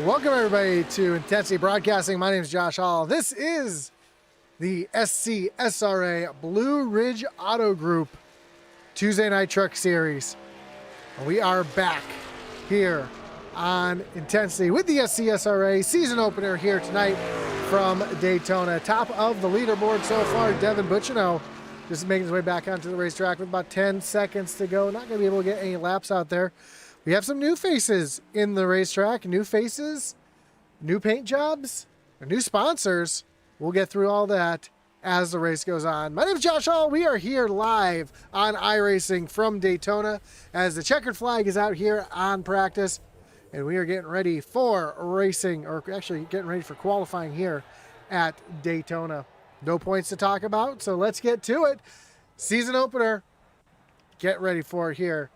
Welcome everybody to Intensity Broadcasting. My name is Josh Hall. This is the SCSRA Blue Ridge Auto Group Tuesday Night Truck Series. We are back here on Intensity with the SCSRA season opener here tonight from Daytona. Top of the leaderboard so far, Devin Butchino just making his way back onto the racetrack with about 10 seconds to go. Not going to be able to get any laps out there. We have some new faces in the racetrack, new faces, new paint jobs, new sponsors. We'll get through all that as the race goes on. My name is Josh Hall. We are here live on iRacing from Daytona as the checkered flag is out here on practice. And we are getting ready for racing, or actually getting ready for qualifying here at Daytona. No points to talk about, so let's get to it. Season opener, get ready for it here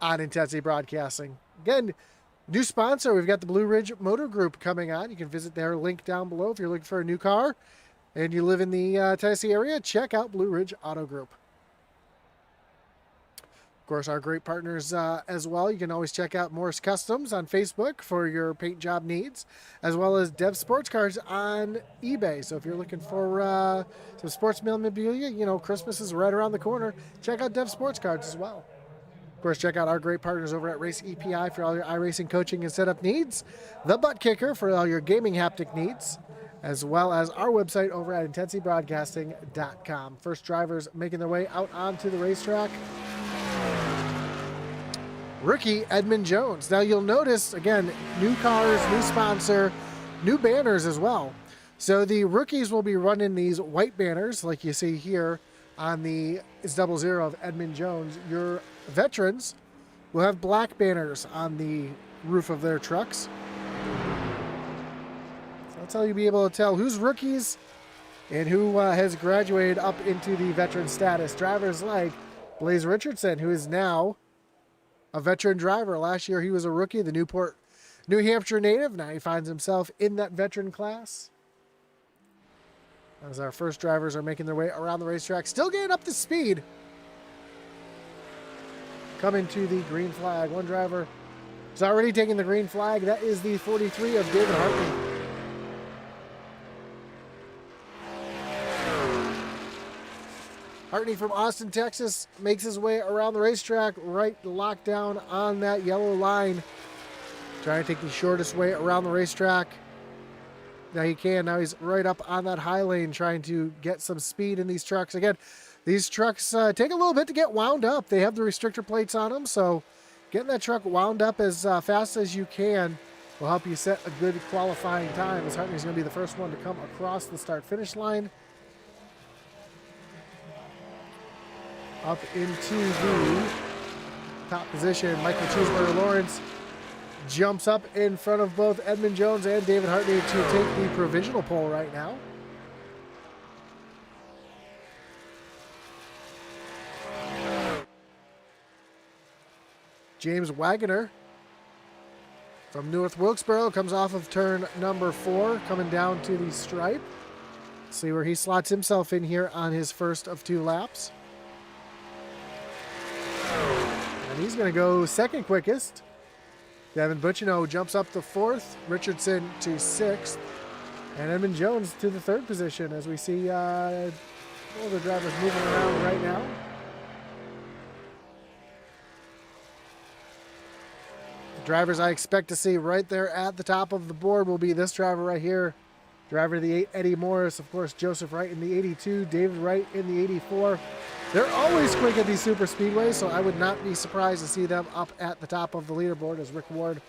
on Intensity Broadcasting. Again, new sponsor, we've got the Blue Ridge Motor Group coming on. You can visit their link down below if you're looking for a new car and you live in the Tennessee area. Check out Blue Ridge Auto Group. Of course, our great partners as well. You can always check out Morris Customs on Facebook for your paint job needs, as well as Dev Sports Cars on eBay. So if you're looking for some sports memorabilia, you know, Christmas is right around the corner. Check out Dev Sports Cars as well. Of course, check out our great partners over at Race EPI for all your iRacing coaching and setup needs, The Butt Kicker for all your gaming haptic needs, as well as our website over at intensitybroadcasting.com. First drivers making their way out onto the racetrack. Rookie Edmund Jones. Now you'll notice, again, new cars, new sponsor, new banners as well. So the rookies will be running these white banners like you see here on the It's 00 of Edmund Jones. Your veterans will have black banners on the roof of their trucks. So that's how you'll be able to tell who's rookies and who has graduated up into the veteran status. Drivers like Blaze Richardson, who is now a veteran driver. Last year he was a rookie, the Newport, New Hampshire native. Now he finds himself in that veteran class. As our first drivers are making their way around the racetrack, still getting up to speed. Coming to the green flag. One driver is already taking the green flag. That is the 43 of David Hartney. Hartney from Austin, Texas, makes his way around the racetrack, right locked down on that yellow line. Trying to take the shortest way around the racetrack. Now he can. Now he's right up on that high lane trying to get some speed in these trucks. Again, these trucks take a little bit to get wound up. They have the restrictor plates on them, so getting that truck wound up as fast as you can will help you set a good qualifying time, as Hartney's going to be the first one to come across the start-finish line. Up into the top position, Michael Cheeseburger Lawrence jumps up in front of both Edmund Jones and David Hartney to take the provisional pole right now. James Wagoner from North Wilkesboro comes off of turn number 4, coming down to the stripe. See where he slots himself in here on his first of 2 laps. And he's going to go second quickest. Devin Butchino jumps up to 4th, Richardson to 6th, and Edmund Jones to the 3rd position as we see all the drivers moving around right now. The drivers I expect to see right there at the top of the board will be this driver right here, driver of the 8, Eddie Morris, of course, Joseph Wright in the 82, David Wright in the 84. They're always quick at these super speedways, so I would not be surprised to see them up at the top of the leaderboard as Rick Ward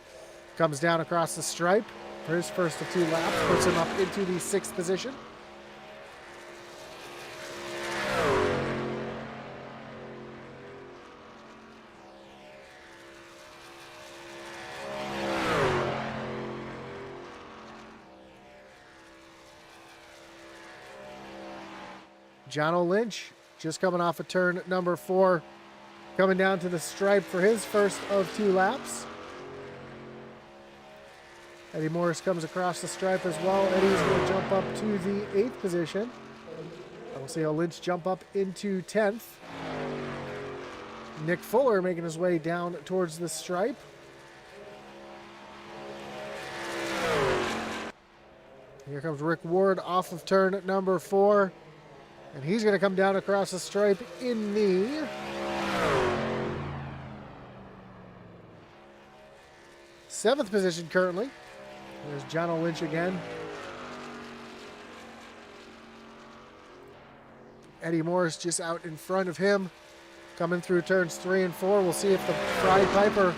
comes down across the stripe for his first of 2 laps, puts him up into the 6th position. Jono Lynch just coming off of turn number 4, coming down to the stripe for his first of 2 laps. Eddie Morris comes across the stripe as well. Eddie's going to jump up to the 8th position. We'll see how Lynch jump up into 10th. Nick Fuller making his way down towards the stripe. Here comes Rick Ward off of turn number 4. And he's going to come down across the stripe in the 7th position currently. There's John Lynch again. Eddie Morris just out in front of him. Coming through turns 3 and 4. We'll see if the Fried Piper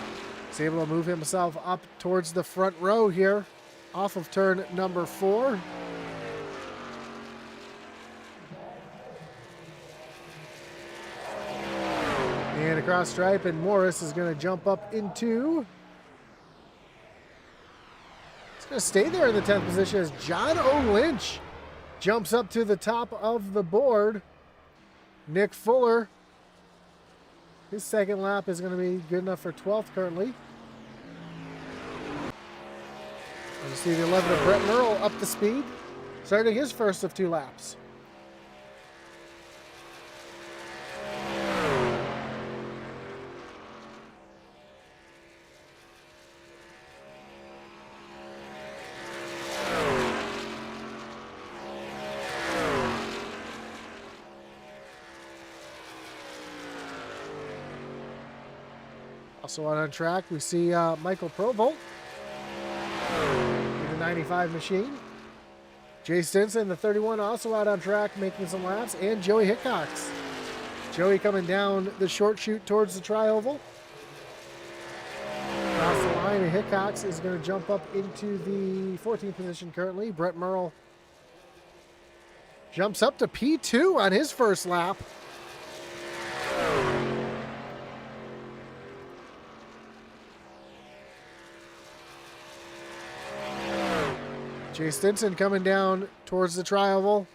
is able to move himself up towards the front row here. Off of turn number 4. And across stripe, and Morris is going to jump up into... He's going to stay there in the 10th position as John Lynch jumps up to the top of the board. Nick Fuller, his second lap is going to be good enough for 12th currently. And you see the 11 of Brett Merle up to speed, starting his first of 2 laps. Also on track, we see Michael Provolt in the 95 machine. Jay Stinson, the 31, also out on track, making some laps, and Joey Hickox. Joey coming down the short chute towards the tri-oval. Across the line, and Hickox is going to jump up into the 14th position currently. Brett Merle jumps up to P2 on his first lap. Jay Stinson coming down towards the tri-oval.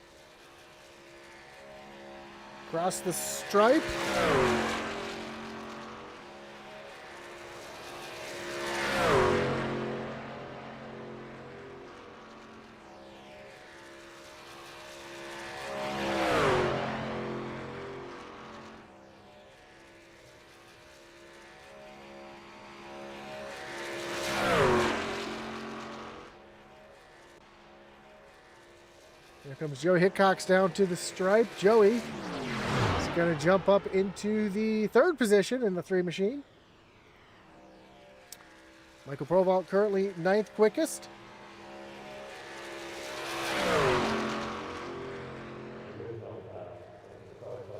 Across the stripe. Here comes Joey Hickox down to the stripe. Joey is going to jump up into the 3rd position in the 3 machine. Michael Provolt currently 9th quickest.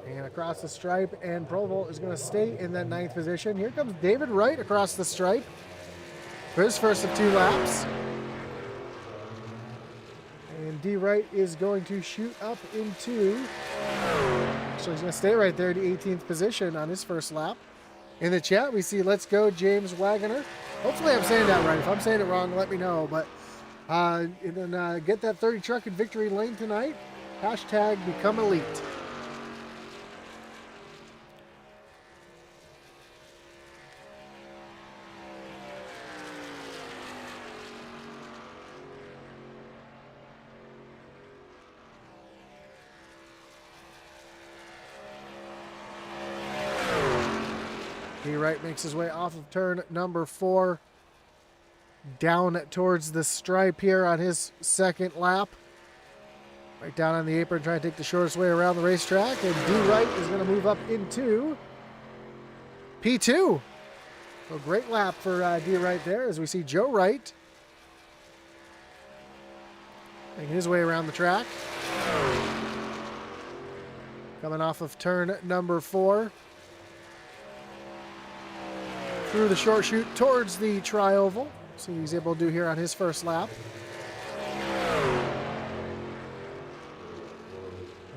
And across the stripe, and Provolt is going to stay in that 9th position. Here comes David Wright across the stripe for his first of 2 laps. And D. Wright is going to shoot up into, actually he's going to stay right there, the 18th position on his first lap. In the chat, we see Let's Go James Wagoner. Hopefully I'm saying that right. If I'm saying it wrong, let me know. But and then get that 30 truck in victory lane tonight. Hashtag Become Elite. D. Wright makes his way off of turn number 4, down towards the stripe here on his 2nd lap. Right down on the apron, trying to take the shortest way around the racetrack. And D. Wright is going to move up into P2. So great lap for D. Wright there, as we see Joe Wright making his way around the track. Coming off of turn number 4. Through the short chute towards the tri-oval. See what he's able to do here on his first lap.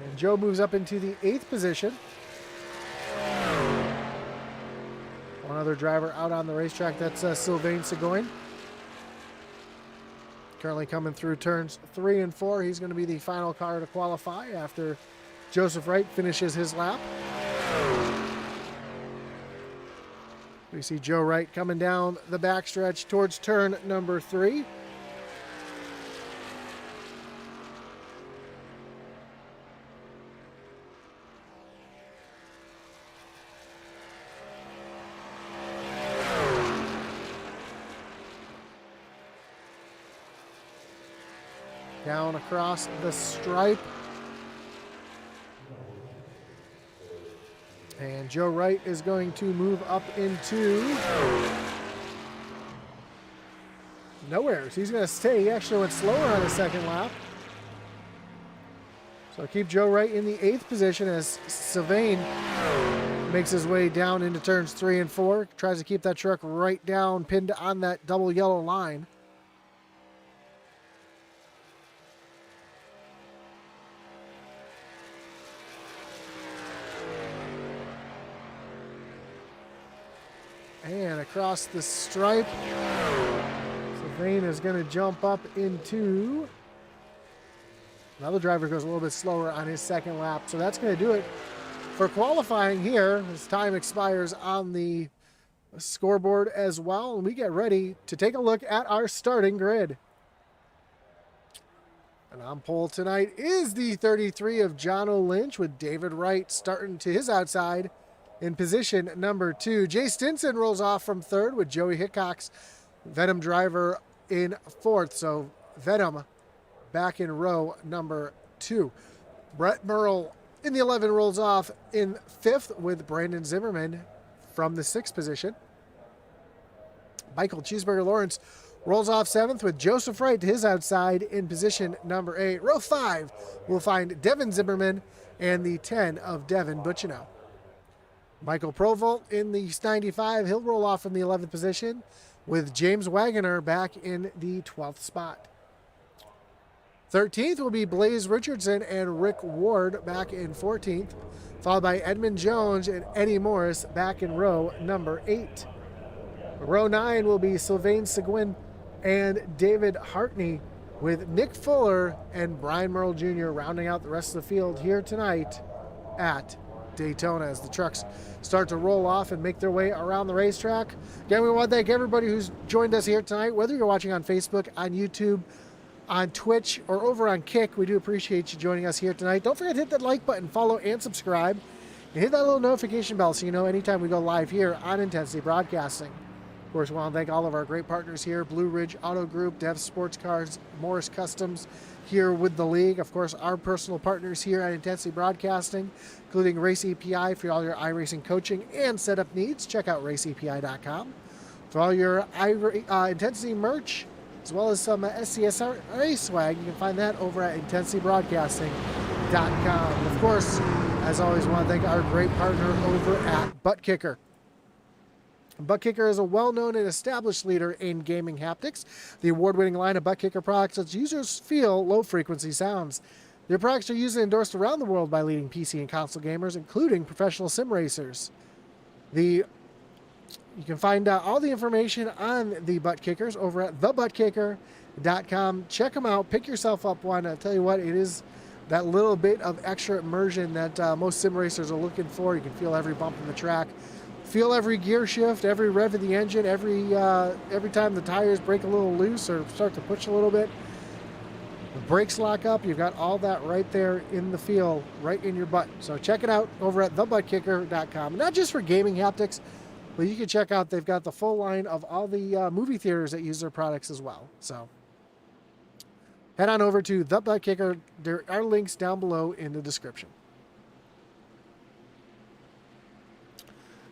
And Joe moves up into the 8th position. One other driver out on the racetrack, that's Sylvain Seguin. Currently coming through turns 3 and 4. He's going to be the final car to qualify after Joseph Wright finishes his lap. We see Joe Wright coming down the backstretch towards turn number 3. Down across the stripe. And Joe Wright is going to move up into nowhere. So he's going to stay. He actually went slower on his second lap. So keep Joe Wright in the 8th position as Sylvain makes his way down into turns 3 and 4. Tries to keep that truck right down, pinned on that double yellow line. And across the stripe, Sylvain is going to jump up into... Another driver goes a little bit slower on his second lap. So that's going to do it for qualifying here. As time expires on the scoreboard as well. And we get ready to take a look at our starting grid. And on pole tonight is the 33 of Jono Lynch, with David Wright starting to his outside in position number 2. Jay Stinson rolls off from 3rd, with Joey Hickox, Venom driver, in 4th. So Venom back in row number 2. Brett Merle in the 11 rolls off in 5th, with Brandon Zimmerman from the 6th position. Michael Cheeseburger Lawrence rolls off 7th, with Joseph Wright to his outside in position number 8. Row 5 will find Devin Zimmerman and the 10 of Devin Butchino. Michael Provolt in the 95, he'll roll off from the 11th position, with James Wagoner back in the 12th spot. 13th will be Blaze Richardson and Rick Ward back in 14th, followed by Edmund Jones and Eddie Morris back in row number 8. Row 9 will be Sylvain Seguin and David Hartney, with Nick Fuller and Brian Merle Jr. rounding out the rest of the field here tonight at Daytona as the trucks start to roll off and make their way around the racetrack. Again, we want to thank everybody who's joined us here tonight, whether you're watching on Facebook, on YouTube, on Twitch, or over on Kick. We do appreciate you joining us here tonight. Don't forget to hit that like button, follow, and subscribe. And hit that little notification bell so you know anytime we go live here on Intensity Broadcasting. Of course, we want to thank all of our great partners here: Blue Ridge Auto Group, Dev Sports Cars, Morris Customs here with the league. Of course, our personal partners here at Intensity Broadcasting, including Race API for all your iRacing coaching and setup needs. Check out raceapi.com. For all your Intensity merch, as well as some SCSRA swag, you can find that over at intensitybroadcasting.com. And of course, as always, we want to thank our great partner over at Butt Kicker. Butt Kicker is a well-known and established leader in gaming haptics. The award-winning line of Butt Kicker products lets users feel low-frequency sounds. Their products are used and endorsed around the world by leading PC and console gamers, including professional sim racers. You can find out all the information on the Butt Kickers over at thebuttkicker.com. Check them out. Pick yourself up one. I'll tell you what, it is that little bit of extra immersion that most sim racers are looking for. You can feel every bump in the track. Feel every gear shift, every rev of the engine, every time the tires break a little loose or start to push a little bit. The brakes lock up. You've got all that right there in the feel, right in your butt. So check it out over at thebuttkicker.com. Not just for gaming haptics, but you can check out, they've got the full line of all the movie theaters that use their products as well. So head on over to The Butt Kicker. There are links down below in the description.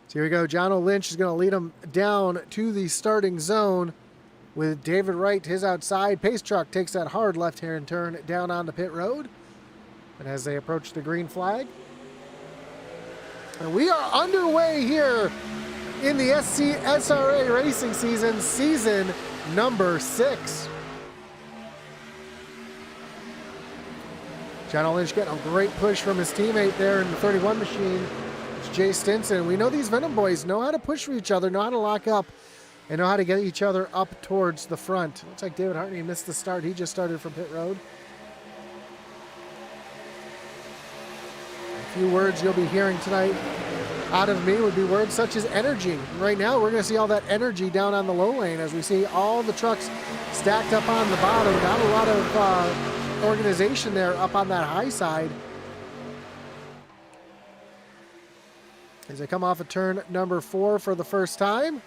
So here we go. Jono Lynch is going to lead them down to the starting zone with David Wright to his outside. Pace truck takes that hard left-hand turn down onto pit road. And as they approach the green flag, and we are underway here in the SCSRA racing season number 6. Jono Lynch getting a great push from his teammate there in the 31 machine. Jay Stinson. We know these Venom boys know how to push for each other, know how to lock up, and know how to get each other up towards the front. Looks like David Hartney missed the start. He just started from pit road. A few words you'll be hearing tonight out of me would be words such as energy. Right now, we're going to see all that energy down on the low lane as we see all the trucks stacked up on the bottom. Not a lot of organization there up on that high side. As they come off of turn number 4 for the first time.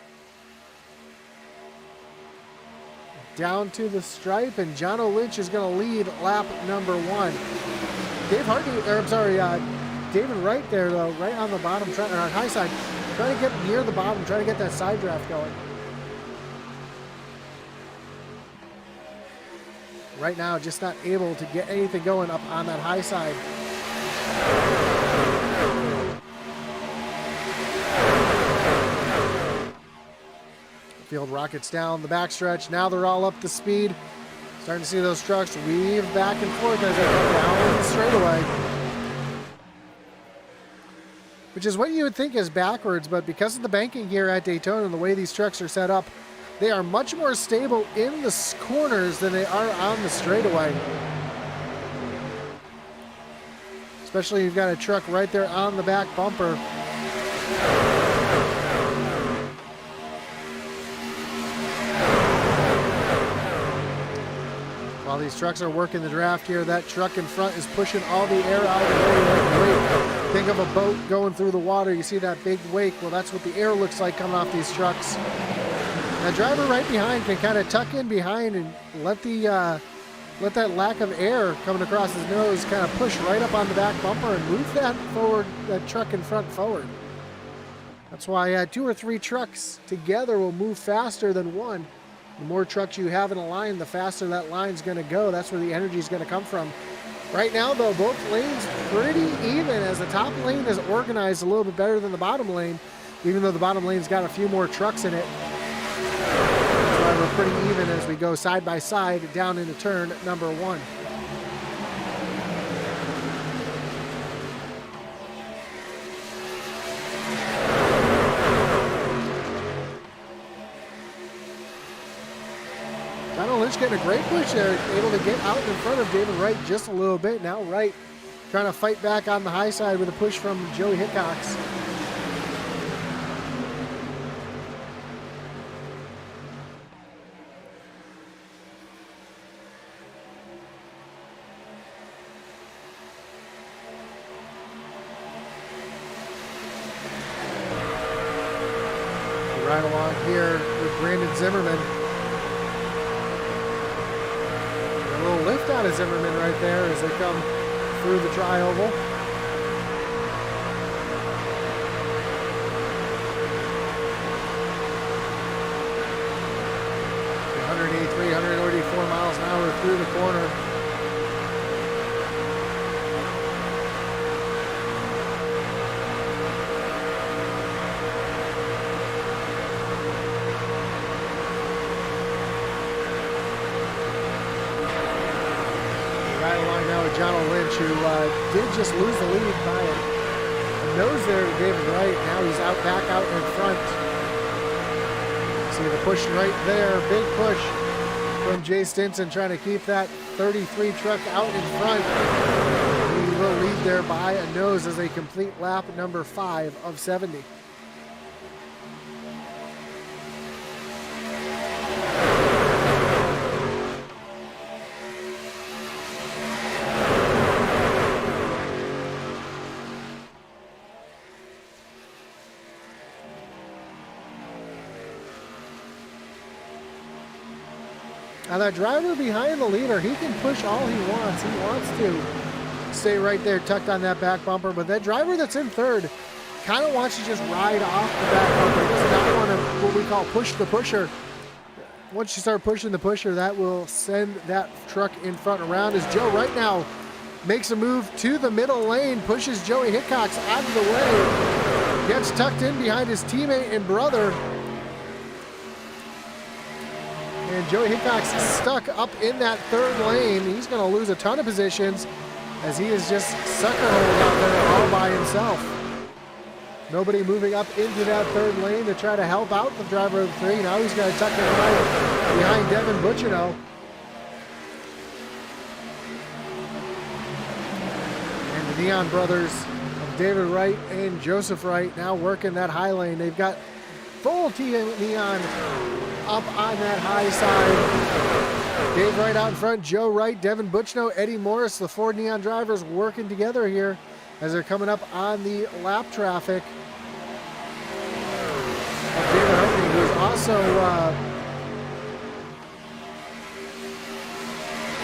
down to the stripe, and Jono Lynch is going to lead lap number 1. David Wright there, though, right on the bottom, on high side, trying to get near the bottom, trying to get that side draft going. Right now, just not able to get anything going up on that high side. Field rockets down the backstretch. Now they're all up to speed. Starting to see those trucks weave back and forth as they come down the straightaway. Which is what you would think is backwards, but because of the banking here at Daytona and the way these trucks are set up, they are much more stable in the corners than they are on the straightaway. Especially if you've got a truck right there on the back bumper. While these trucks are working the draft here, that truck in front is pushing all the air out of the way like wake. Think of a boat going through the water. You see that big wake? Well, that's what the air looks like coming off these trucks. That driver right behind can kind of tuck in behind and let that lack of air coming across his nose kind of push right up on the back bumper and move that forward, that truck in front forward. That's why 2 or 3 trucks together will move faster than one. The more trucks you have in a line, the faster that line's going to go. That's where the energy is going to come from. Right now, though, both lanes pretty even, as the top lane is organized a little bit better than the bottom lane, even though the bottom lane's got a few more trucks in it. That's why we're pretty even as we go side by side down into turn number 1. Lynch getting a great push there, able to get out in front of David Wright just a little bit. Now Wright trying to fight back on the high side with a push from Joey Hickox. Right along here with Brandon Zimmerman. Lift out of Zimmerman right there as they come through the tri-oval. 183, 184 miles an hour through the corner. Jono Lynch, who did just lose the lead by a nose there to David Wright. Now he's back out in front. See the push right there, big push from Jay Stinson trying to keep that 33 truck out in front. He will lead there by a nose as they complete lap number 5 of 70. Now that driver behind the leader, he can push all he wants. He wants to stay right there tucked on that back bumper, but that driver that's in third kind of wants to just ride off the back bumper. He does not want to, what we call, push the pusher. Once you start pushing the pusher, that will send that truck in front around as Joe right now makes a move to the middle lane, pushes Joey Hickox out of the way, gets tucked in behind his teammate and brother. And Joey Hickox is stuck up in that third lane. He's going to lose a ton of positions as he is just sucker holed out there all by himself. Nobody moving up into that third lane to try to help out the driver of the 3. Now he's got to tuck it right behind Devin Butchino. And the Neon brothers of David Wright and Joseph Wright now working that high lane. They've got full team Neon up on that high side. Dave Wright out in front, Joe Wright, Devin Butchino, Eddie Morris, the 4 Neon drivers working together here as they're coming up on the lap traffic of David Huntley, who is also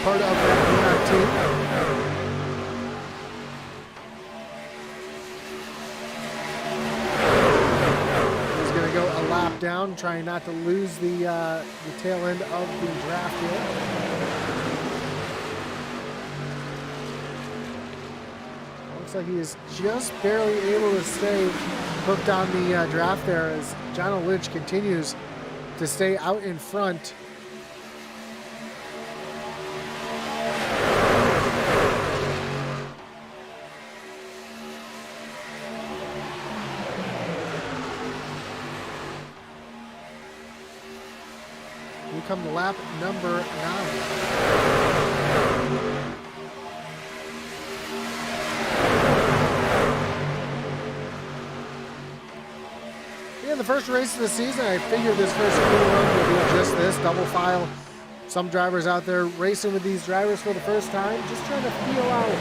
part of that team. He's going to go a lap down, trying not to lose the tail end of the draft here. Looks like he is just barely able to stay hooked on the draft there as John Lynch continues to stay out in front. We come to lap number 9. In the first race of the season, I figured this first run would be just this, double file. Some drivers out there racing with these drivers for the first time, just trying to feel out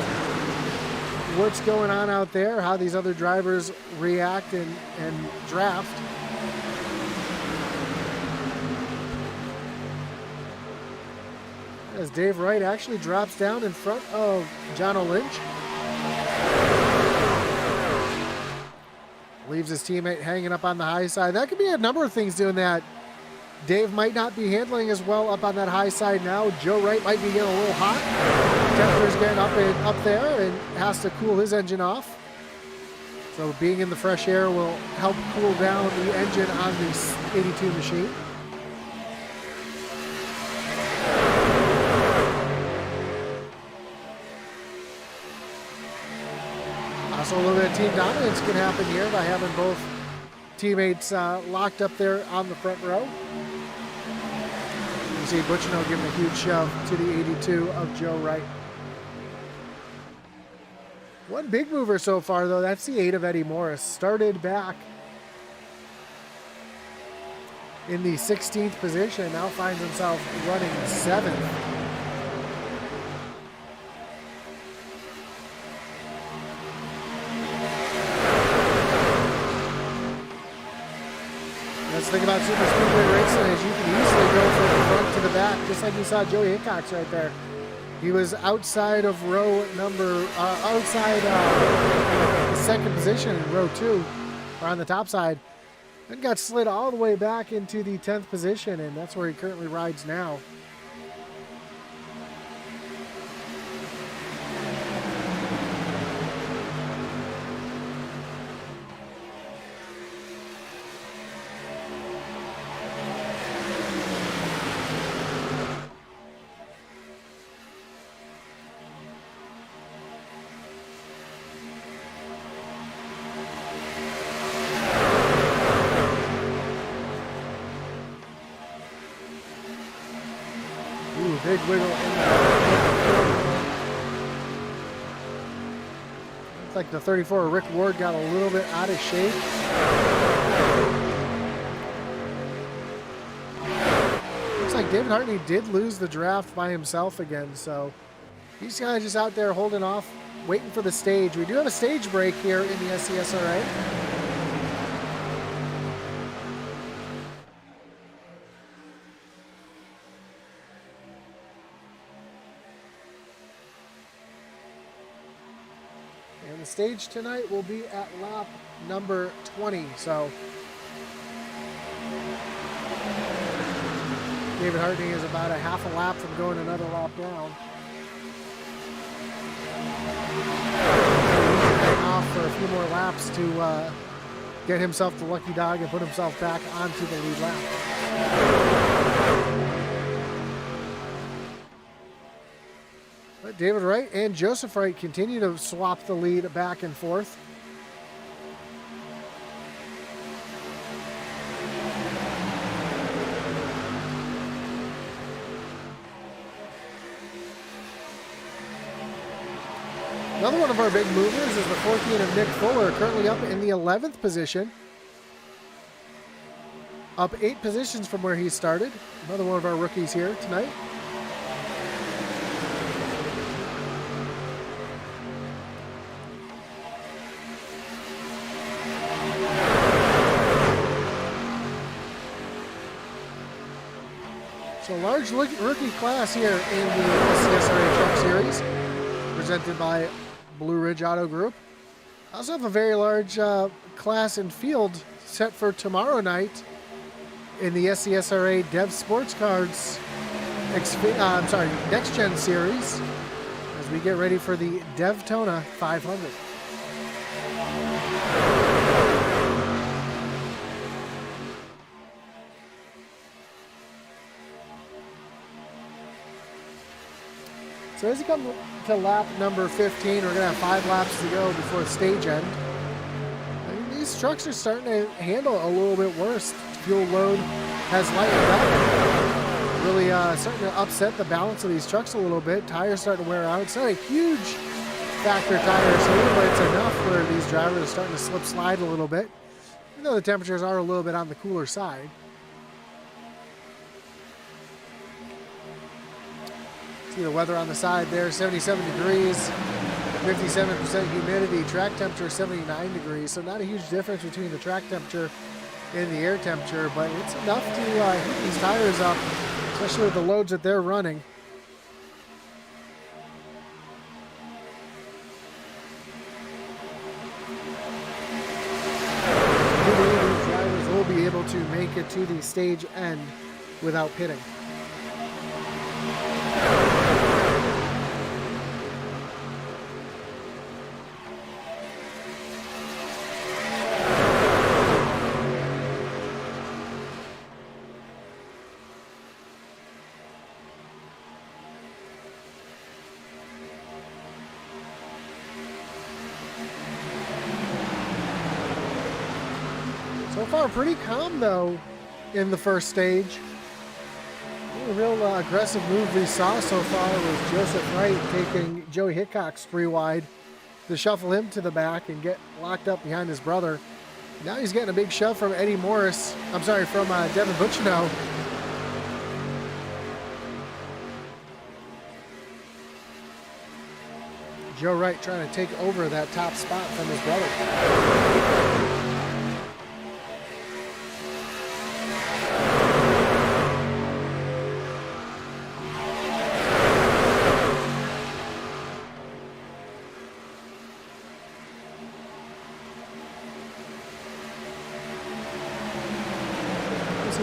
what's going on out there, how these other drivers react and draft. As Dave Wright actually drops down in front of John Lynch. Leaves his teammate hanging up on the high side. That could be a number of things doing that. Dave might not be handling as well up on that high side now. Joe Wright might be getting a little hot. Temperature's getting up there and has to cool his engine off. So being in the fresh air will help cool down the engine on the 82 machine. Also, a little bit of team dominance can happen here by having both teammates locked up there on the front row. You see Butchino giving a huge shove to the 82 of Joe Wright. One big mover so far, though, that's the 8 of Eddie Morris. Started back in the 16th position, now finds himself running 7th. That's the thing about Super Speedway racing is you can easily go from the front to the back, just like you saw Joey Hickox right there. He was outside of row number, second position in row 2, or on the top side, then got slid all the way back into the 10th position, and that's where he currently rides now. Big wiggle in there. Looks like the 34 Rick Ward got a little bit out of shape. Looks like David Hartney did lose the draft by himself again, so he's kind of just out there holding off, waiting for the stage. We do have a stage break here in the SCSRA. The stage tonight will be at lap number 20. So David Hartney is about a half a lap from going another lap down. He's off for a few more laps to get himself the lucky dog and put himself back onto the lead lap. But David Wright and Joseph Wright continue to swap the lead back and forth. Another one of our big movers is the 14 of Nick Fuller, currently up in the 11th position. Up 8 positions from where he started. Another one of our rookies here tonight. So large rookie class here in the SCSRA Truck Series, presented by Blue Ridge Auto Group. I also have a very large class and field set for tomorrow night in the SCSRA Dev Sports Cards Next Gen Series as we get ready for the Daytona 500. So as you come to lap number 15, we're going to have 5 laps to go before the stage end. And these trucks are starting to handle a little bit worse. Fuel load has lightened up. Really starting to upset the balance of these trucks a little bit. Tires starting to wear out. It's not a huge factor tires here, but it's enough where these drivers are starting to slip slide a little bit. Even though the temperatures are a little bit on the cooler side. See the weather on the side there, 77 degrees, 57% humidity, track temperature 79 degrees. So not a huge difference between the track temperature and the air temperature, but it's enough to heat these tires up, especially with the loads that they're running. I believe these drivers will be able to make it to the stage end without pitting. So far, pretty calm, though, in the first stage. The real aggressive move we saw so far was Joseph Wright taking Joey Hickok's 3 wide to shuffle him to the back and get locked up behind his brother. Now he's getting a big shove from Eddie Morris. I'm sorry, from Devin Butchino. Joe Wright trying to take over that top spot from his brother.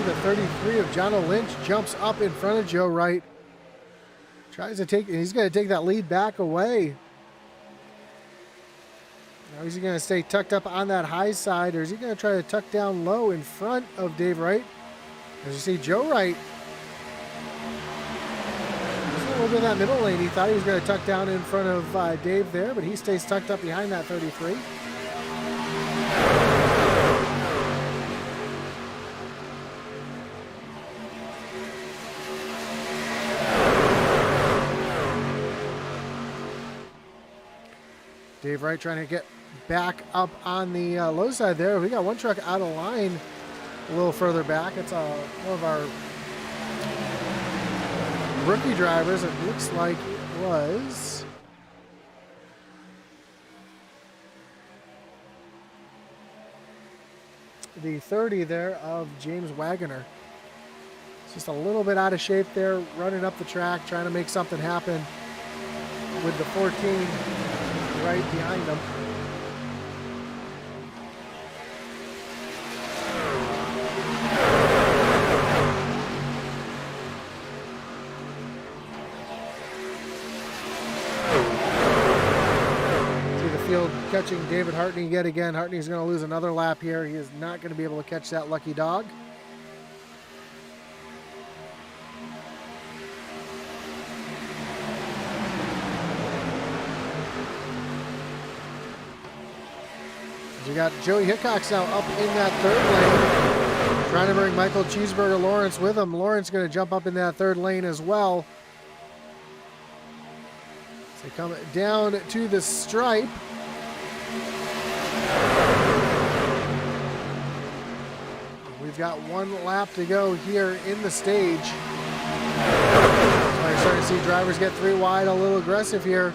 The 33 of John Lynch jumps up in front of Joe Wright. Tries to take, he's going to take that lead back away. Now is he going to stay tucked up on that high side, or is he going to try to tuck down low in front of Dave Wright? As you see, Joe Wright, he's a little bit in that middle lane. He thought he was going to tuck down in front of Dave there, but he stays tucked up behind that 33. Dave Wright trying to get back up on the low side there. We got one truck out of line a little further back. It's one of our rookie drivers. It looks like it was the 30 there of James Wagoner. It's just a little bit out of shape there, running up the track, trying to make something happen with the 14 right behind him. See the field catching David Hartney yet again. Hartney's going to lose another lap here. He is not going to be able to catch that lucky dog. We got Joey Hickox now up in that 3rd lane, trying to bring Michael Cheeseburger Lawrence with him. Lawrence going to jump up in that 3rd lane as well. So they come down to the stripe. We've got 1 lap to go here in the stage. So you're starting to see drivers get 3 wide, a little aggressive here.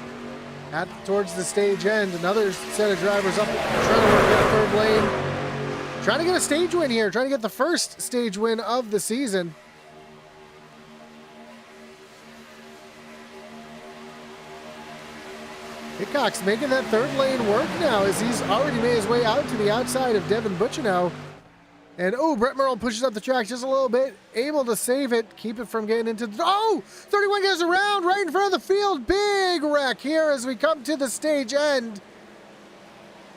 Towards the stage end, another set of drivers up, trying to work that 3rd lane. Trying to get a stage win here, trying to get the first stage win of the season. Hickok's making that third lane work now as he's already made his way out to the outside of Devin Butchino. And, oh, Brett Merle pushes up the track just a little bit, able to save it, keep it from getting into the... Oh, 31 goes around right in front of the field. Big wreck here as we come to the stage end.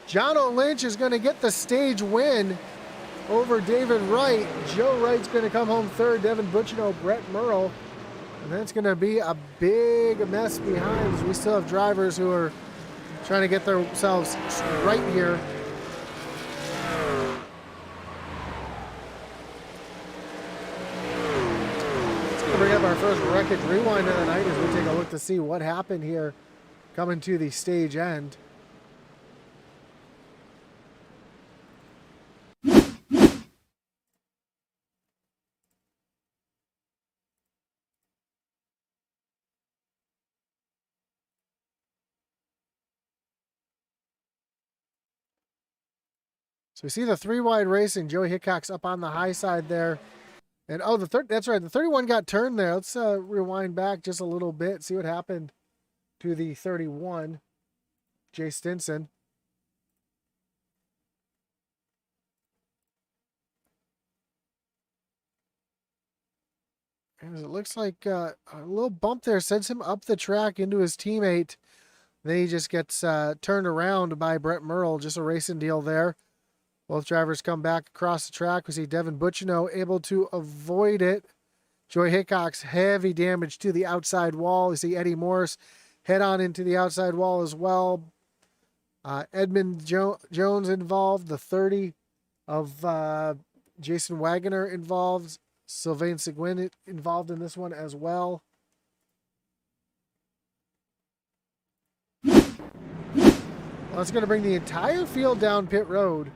Jono Lynch is going to get the stage win over David Wright. Joe Wright's going to come home third, Devin Butchino, Brett Merle. And that's going to be a big mess behind as we still have drivers who are trying to get themselves right here. Bring up our first wreckage rewind of the night as we take a look to see what happened here coming to the stage end. So we see the 3-wide racing. Joey Hickok's up on the high side there. And, oh, that's right. The 31 got turned there. Let's rewind back just a little bit, see what happened to the 31, Jay Stinson. And it looks like a little bump there sends him up the track into his teammate. Then he just gets turned around by Brett Merle. Just a racing deal there. Both drivers come back across the track. We see Devin Butchino able to avoid it. Joey Hickok's heavy damage to the outside wall. You see Eddie Morris head on into the outside wall as well. Edmund Jones involved. The 30 of Jason Wagoner involved. Sylvain Seguin involved in this one as well. Well, that's going to bring the entire field down pit road.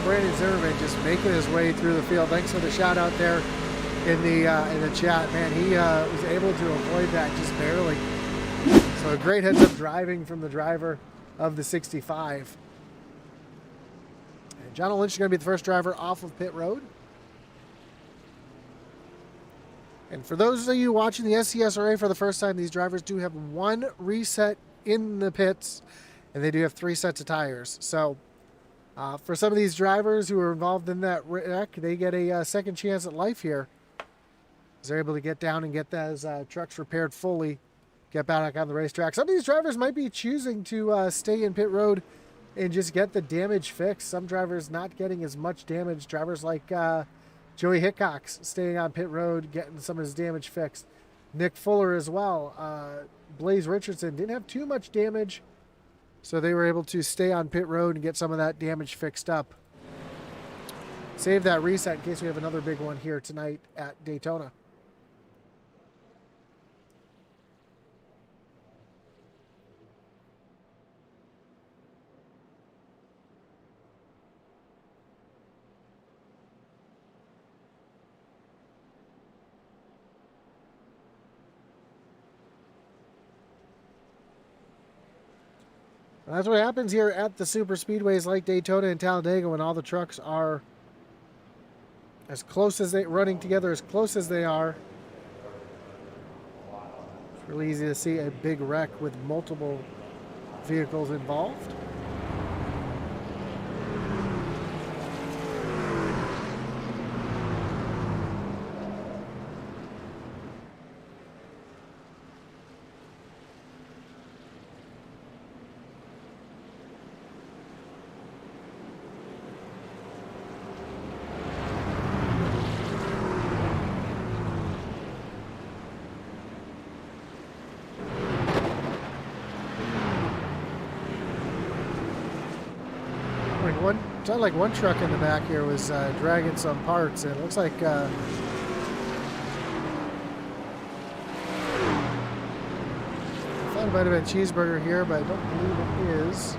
Brandon Zimmerman just making his way through the field. Thanks for the shout out there in the chat, man. He was able to avoid that just barely. So a great heads up driving from the driver of the 65. And John Lynch is going to be the first driver off of pit road. And for those of you watching the SCSRA for the first time, these drivers do have one reset in the pits, and they do have 3 sets of tires. So for some of these drivers who are involved in that wreck, they get a second chance at life here. They're able to get down and get those trucks repaired fully, get back on the racetrack. Some of these drivers might be choosing to stay in pit road and just get the damage fixed. Some drivers not getting as much damage. Drivers like Joey Hickok's staying on pit road, getting some of his damage fixed. Nick Fuller as well. Blaze Richardson didn't have too much damage, so they were able to stay on pit road and get some of that damage fixed up. Save that reset in case we have another big one here tonight at Daytona. That's what happens here at the super speedways like Daytona and Talladega when all the trucks are as close as running together as close as they are. It's really easy to see a big wreck with multiple vehicles involved. Sounded like one truck in the back here was dragging some parts, and it looks like I thought it might have been Cheeseburger here, but I don't believe it is.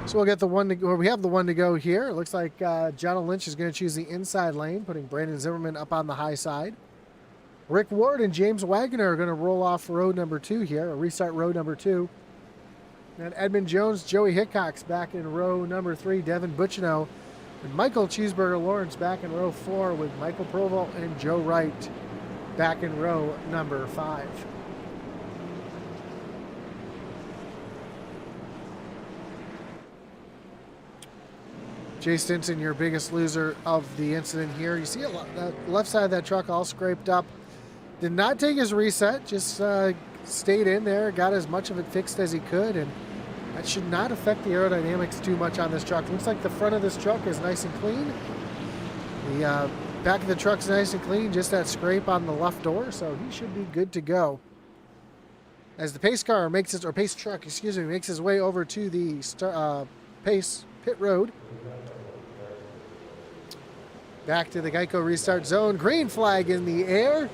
So we'll get the one to go. We have the one to go here. It looks like John Lynch is going to choose the inside lane, putting Brandon Zimmerman up on the high side. Rick Ward and James Wagner are going to roll off road number 2 here, or restart row number 2. And Edmund Jones, Joey Hickox back in row number 3, Devin Butchino, and Michael Cheeseburger Lawrence back in row 4 with Michael Provolt and Joe Wright back in row number 5. Jay Stinson, your biggest loser of the incident here. You see the left side of that truck all scraped up. Did not take his reset, just stayed in there, got as much of it fixed as he could, and that should not affect the aerodynamics too much on this truck. Looks like the front of this truck is nice and clean. The back of the truck's nice and clean, just that scrape on the left door, so he should be good to go. As the pace car makes its, or pace truck, excuse me, makes his way over to the pace pit road. Back to the Geico restart zone. Green flag in the air.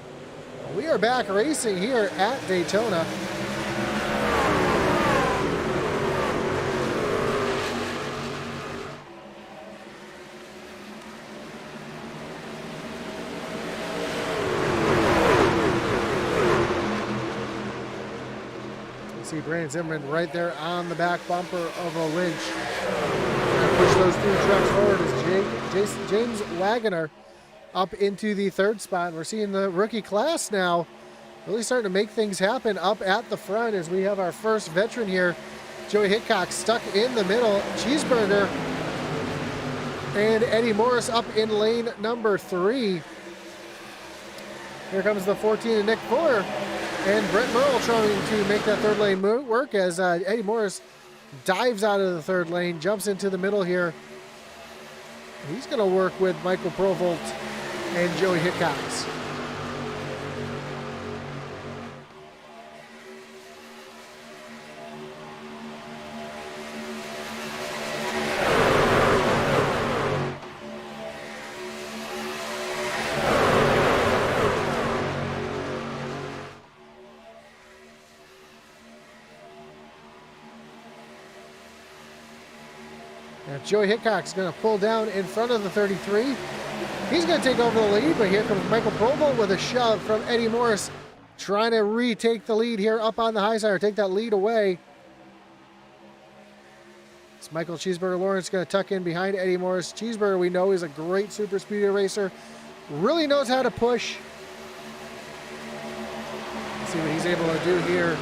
We are back racing here at Daytona. You see Brandon Zimmerman right there on the back bumper of a Lynch. Push those 2 trucks forward as James Wagner up into the 3rd spot. We're seeing the rookie class now really starting to make things happen up at the front as we have our first veteran here. Joey Hickox stuck in the middle. Cheeseburger and Eddie Morris up in lane number 3. Here comes the 14 and Nick Fuller. And Brett Merle trying to make that 3rd lane work as Eddie Morris dives out of the 3rd lane, jumps into the middle here. He's going to work with Michael Provolt and Joey Hickox. Now Joey Hickox is going to pull down in front of the 33. He's going to take over the lead, but here comes Michael Provolt with a shove from Eddie Morris, trying to retake the lead here up on the high side, or take that lead away. It's Michael Cheeseburger Lawrence going to tuck in behind Eddie Morris. Cheeseburger, we know, is a great super speedway racer. Really knows how to push. Let's see what he's able to do here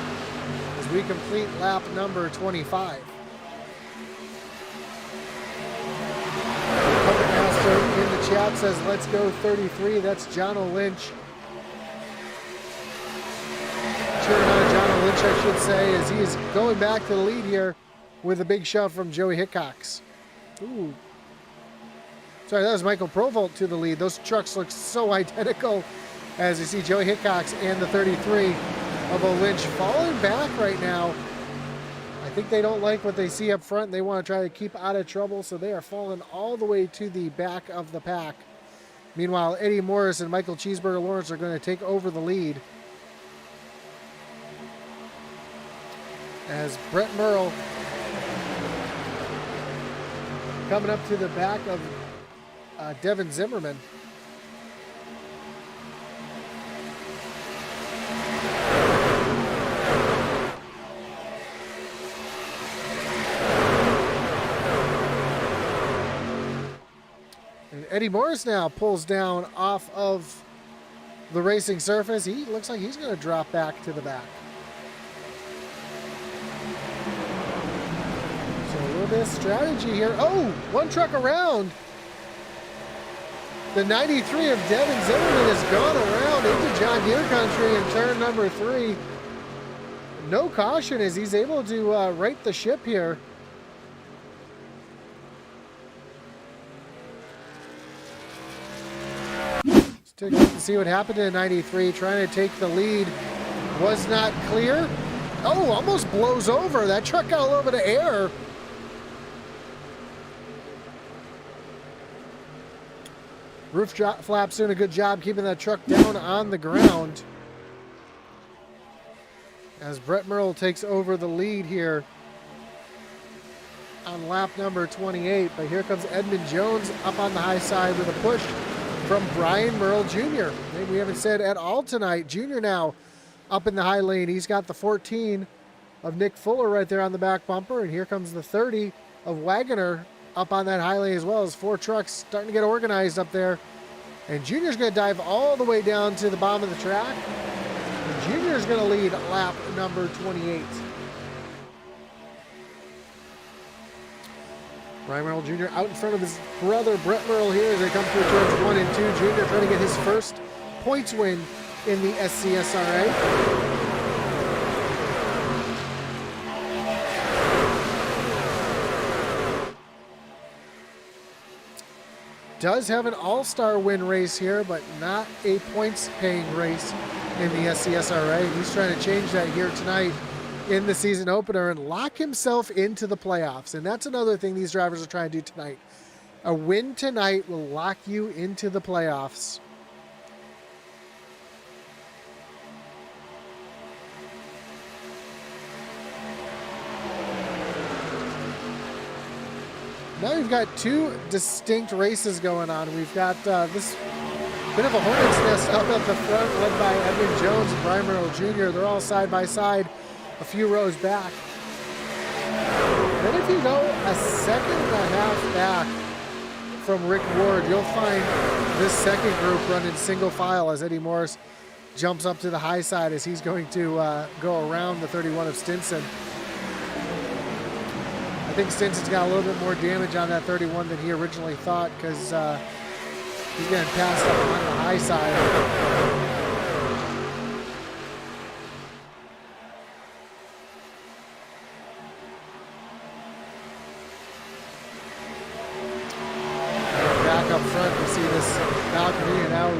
as we complete lap number 25. In the chat says, let's go 33. That's John O'Lynch. Cheering on John O'Lynch, I should say, as he's going back to the lead here with a big shove from Joey Hickox. Ooh. Sorry, that was Michael Provolt to the lead. Those trucks look so identical as you see Joey Hickox and the 33 of O'Lynch falling back right now. I think they don't like what they see up front. They want to try to keep out of trouble, so they are falling all the way to the back of the pack. Meanwhile, Eddie Morris and Michael Cheeseburger Lawrence are going to take over the lead. As Brett Merle coming up to the back of Devin Zimmerman. Eddie Morris now pulls down off of the racing surface. He looks like he's going to drop back to the back. So a little bit of strategy here. Oh, one truck around. The 93 of Devin Zimmerman has gone around into John Deere country in turn number 3. No caution as he's able to right the ship here. Take a look to see what happened to the 93, trying to take the lead. Was not clear. Oh, almost blows over. That truck got a little bit of air. Roof flaps doing a good job keeping that truck down on the ground. As Brett Merle takes over the lead here. on lap number 28. But here comes Edmund Jones up on the high side with a push from Brian Merle Jr. Name we haven't said at all tonight. Jr. now up in the high lane. He's got the 14 of Nick Fuller right there on the back bumper. And here comes the 30 of Wagoner up on that high lane as well, as 4 trucks starting to get organized up there. And Junior's going to dive all the way down to the bottom of the track. And Junior's going to lead lap number 28. Brian Merle Jr. out in front of his brother Brett Merle here as they come through turns 1 and 2. Junior trying to get his first points win in the SCSRA. Does have an all-star win race here, but not a points-paying race in the SCSRA. He's trying to change that here tonight in the season opener and lock himself into the playoffs. And that's another thing these drivers are trying to do tonight. A win tonight will lock you into the playoffs. Now we've got 2 distinct races going on. We've got this bit of a hornet's nest up at the front, led by Edmund Jones and Brian Merle Jr. They're all side by side, a few rows back. Then if you go a second and a half back from Rick Ward, you'll find this second group running single file as Eddie Morris jumps up to the high side as he's going to go around the 31 of Stinson. I think Stinson's got a little bit more damage on that 31 than he originally thought, because he's getting passed up on the high side. Back up front, you see this balcony, and now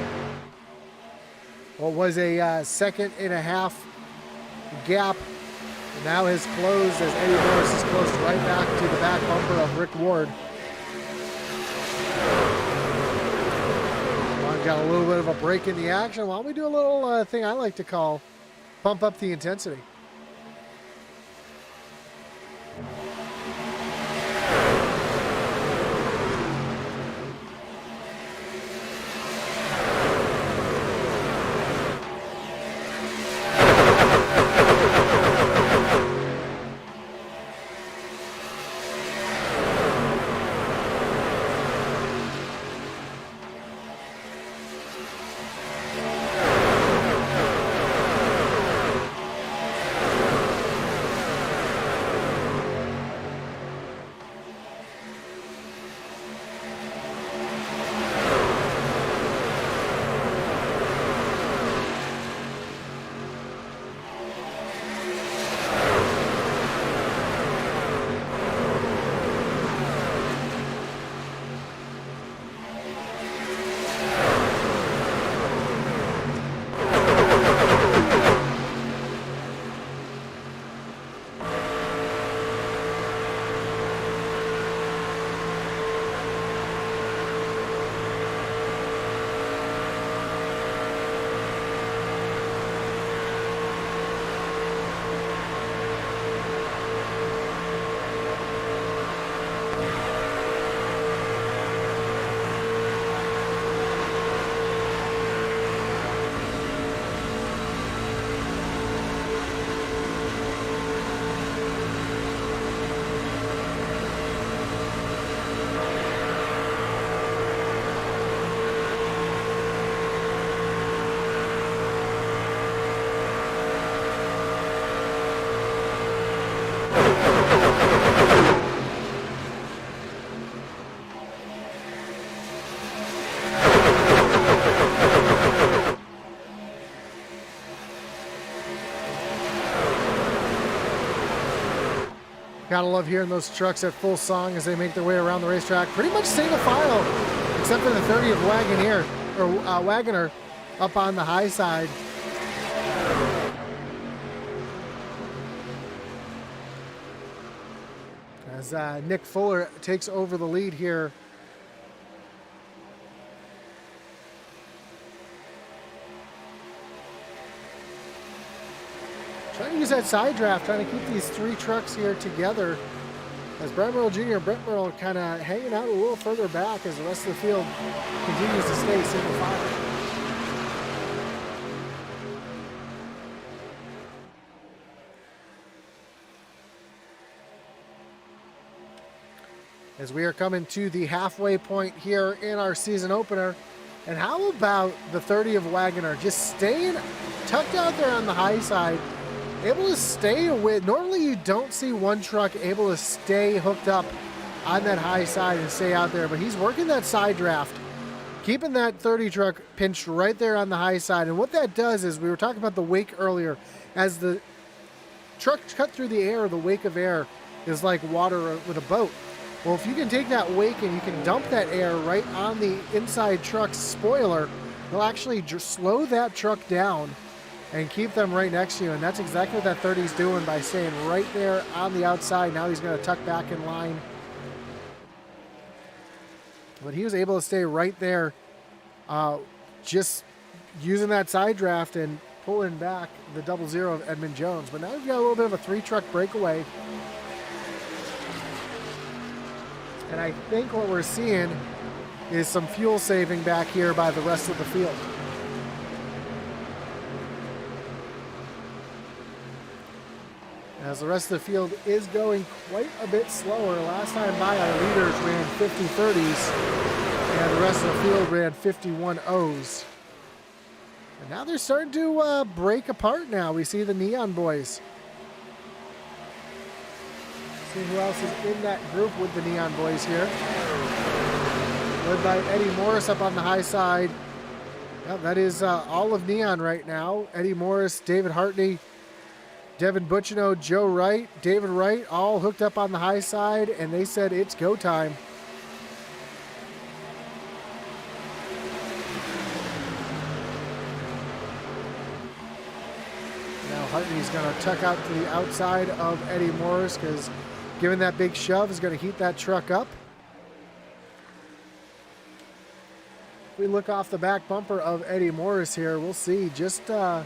what was a second and a half gap now has closed as Eddie Morris is close right back to the back bumper of Rick Ward. Well, I've got a little bit of a break in the action. Why don't we do a little thing I like to call pump up the intensity. Gotta love hearing those trucks at full song as they make their way around the racetrack. Pretty much single file, except for the 30 of Wagoner up on the high side. As Nick Fuller takes over the lead here. Trying to use that side draft, trying to keep these 3 trucks here together As Brett Merle Jr. and Brett Merle kind of hanging out a little further back as the rest of the field continues to stay single file. As we are coming to the halfway point here in our season opener. And how about the 30 of Wagoner just staying tucked out there on the high side, able to stay with, normally you don't see one truck able to stay hooked up on that high side and stay out there, but he's working that side draft, keeping that 30 truck pinched right there on the high side. And what that does is, we were talking about the wake earlier, as the truck cut through the air, the wake of air is like water with a boat. Well, if you can take that wake and you can dump that air right on the inside truck's spoiler, it'll actually slow that truck down and keep them right next to you. And that's exactly what that 30 is doing by staying right there on the outside. Now he's going to tuck back in line. But he was able to stay right there, just using that side draft and pulling back the 00 of Edmund Jones. But now we've got a little bit of a 3-truck breakaway. And I think what we're seeing is some fuel saving back here by the rest of the field. As the rest of the field is going quite a bit slower. Last time by, our leaders ran 50 30s, and the rest of the field ran 51 O's. And now they're starting to break apart now. We see the Neon Boys. See who else is in that group with the Neon Boys here. Led by Eddie Morris up on the high side. Yep, that is all of Neon right now. Eddie Morris, David Hartney, Devin Butchino, Joe Wright, David Wright, all hooked up on the high side, and they said it's go time. Now Hartney's going to tuck out to the outside of Eddie Morris, because giving that big shove is going to heat that truck up. If we look off the back bumper of Eddie Morris here, we'll see just how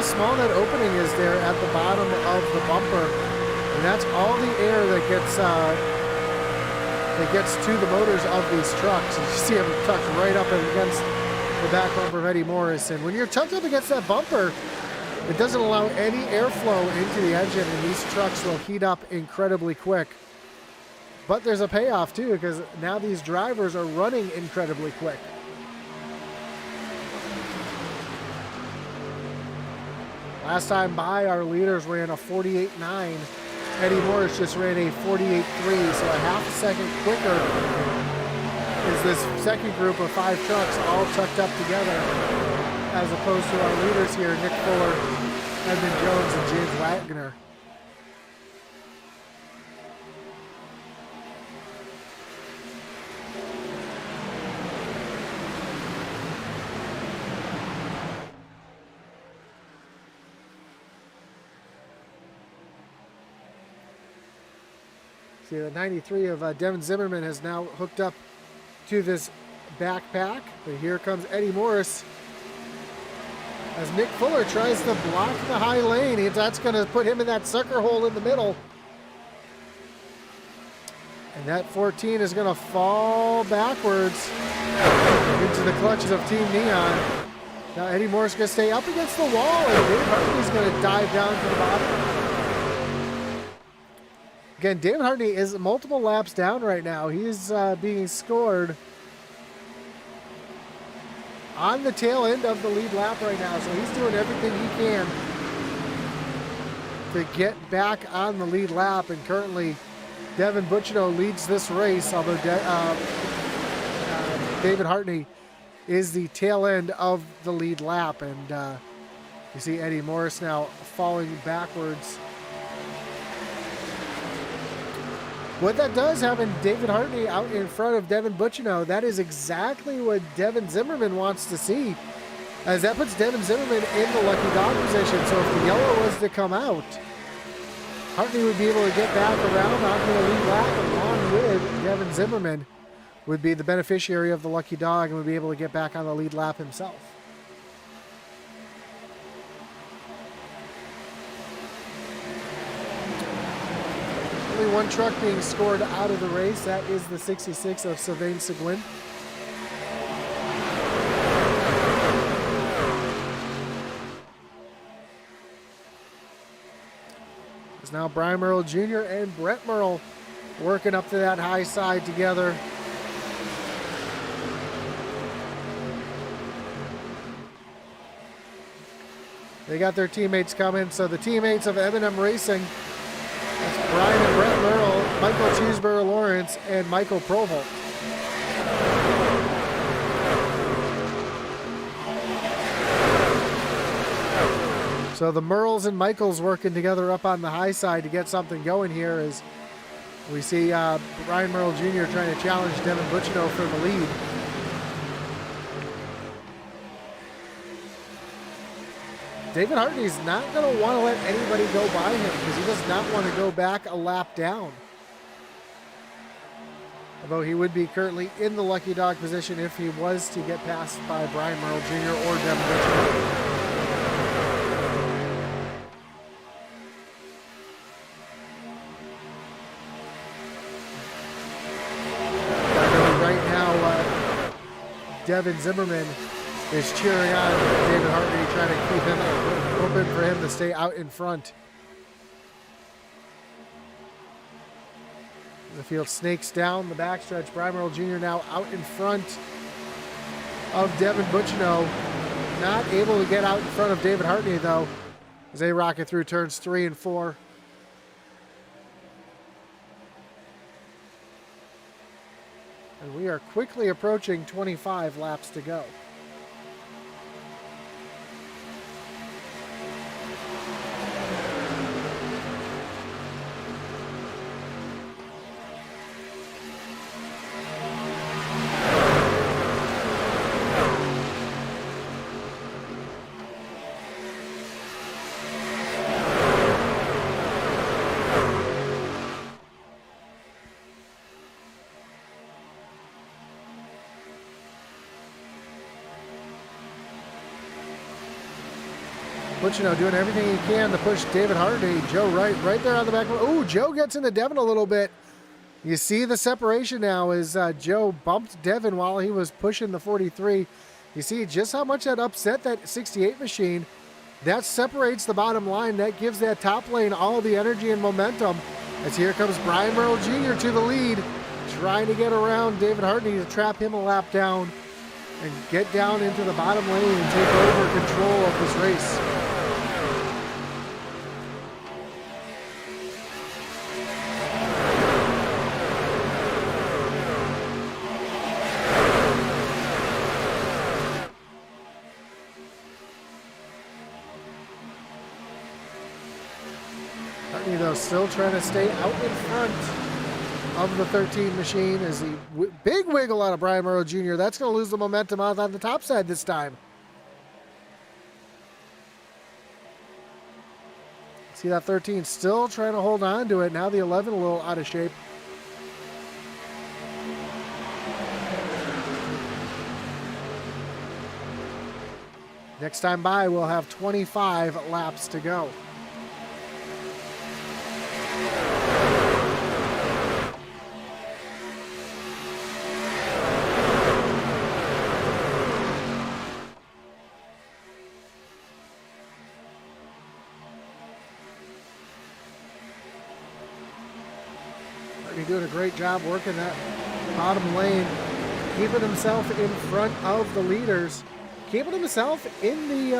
small that opening is there at the bottom of the bumper. And that's all the air that gets to the motors of these trucks. And you see them tucked right up against the back bumper of Eddie Morris. And when you're tucked up against that bumper, it doesn't allow any airflow into the engine, and these trucks will heat up incredibly quick. But there's a payoff too, because now these drivers are running incredibly quick. Last time by, our leaders ran a 48.9. Eddie Morris just ran a 48.3, so a half a second quicker is this second group of 5 trucks all tucked up together, as opposed to our leaders here, Nick Fuller, Edmund Jones, and James Wagner. See, the 93 of Devin Zimmerman has now hooked up to this backpack, but here comes Eddie Morris as Nick Fuller tries to block the high lane. That's going to put him in that sucker hole in the middle. And that 14 is going to fall backwards into the clutches of Team Neon. Now Eddie Morris is going to stay up against the wall, and David Hartney is going to dive down to the bottom. Again, David Hartney is multiple laps down right now. He is being scored on the tail end of the lead lap right now, so he's doing everything he can to get back on the lead lap. And currently, Devin Butchino leads this race, although David Hartney is the tail end of the lead lap. And you see Eddie Morris now falling backwards. What that does, having David Hartney out in front of Devin Butchino, that is exactly what Devin Zimmerman wants to see, as that puts Devin Zimmerman in the lucky dog position. So if the yellow was to come out, Hartney would be able to get back around onto the lead lap, along with Devin Zimmerman would be the beneficiary of the lucky dog and would be able to get back on the lead lap himself. Only one truck being scored out of the race. That is the 66 of Sylvain Seguin. It's now Brian Merle Jr. and Brett Merle working up to that high side together. They got their teammates coming. So the teammates of M&M Racing, that's Brian and Brett Merle, Michael Cheeseburger Lawrence, and Michael Provolt. So the Merles and Michaels working together up on the high side to get something going here as we see Brian Merle Jr. trying to challenge Devin Butchino for the lead. David Hartney's not going to want to let anybody go by him because he does not want to go back a lap down. Although he would be currently in the lucky dog position if he was to get passed by Brian Merle Jr. or Devin Butchino. Devin Zimmerman is cheering on David Hartley, trying to keep him open for him to stay out in front. The field snakes down the backstretch. Brian Merle Jr. now out in front of Devin Butchino. Not able to get out in front of David Hartley though, as they rocket through turns 3 and 4. And we are quickly approaching 25 laps to go. Butchino doing everything he can to push David Hartley. Joe right there on the back. Oh, Joe gets into Devin a little bit. You see the separation now as Joe bumped Devin while he was pushing the 43. You see just how much that upset that 68 machine. That separates the bottom line. That gives that top lane all the energy and momentum. As here comes Brian Merle Jr. to the lead, trying to get around David Hartley to trap him a lap down and get down into the bottom lane and take over control of this race. Though still trying to stay out in front of the 13 machine as the big wiggle out of Brian Merle Jr. That's going to lose the momentum out on the top side this time. See that 13 still trying to hold on to it. Now the 11 a little out of shape. Next time by, we'll have 25 laps to go. Doing a great job working that bottom lane, keeping himself in front of the leaders, keeping himself in the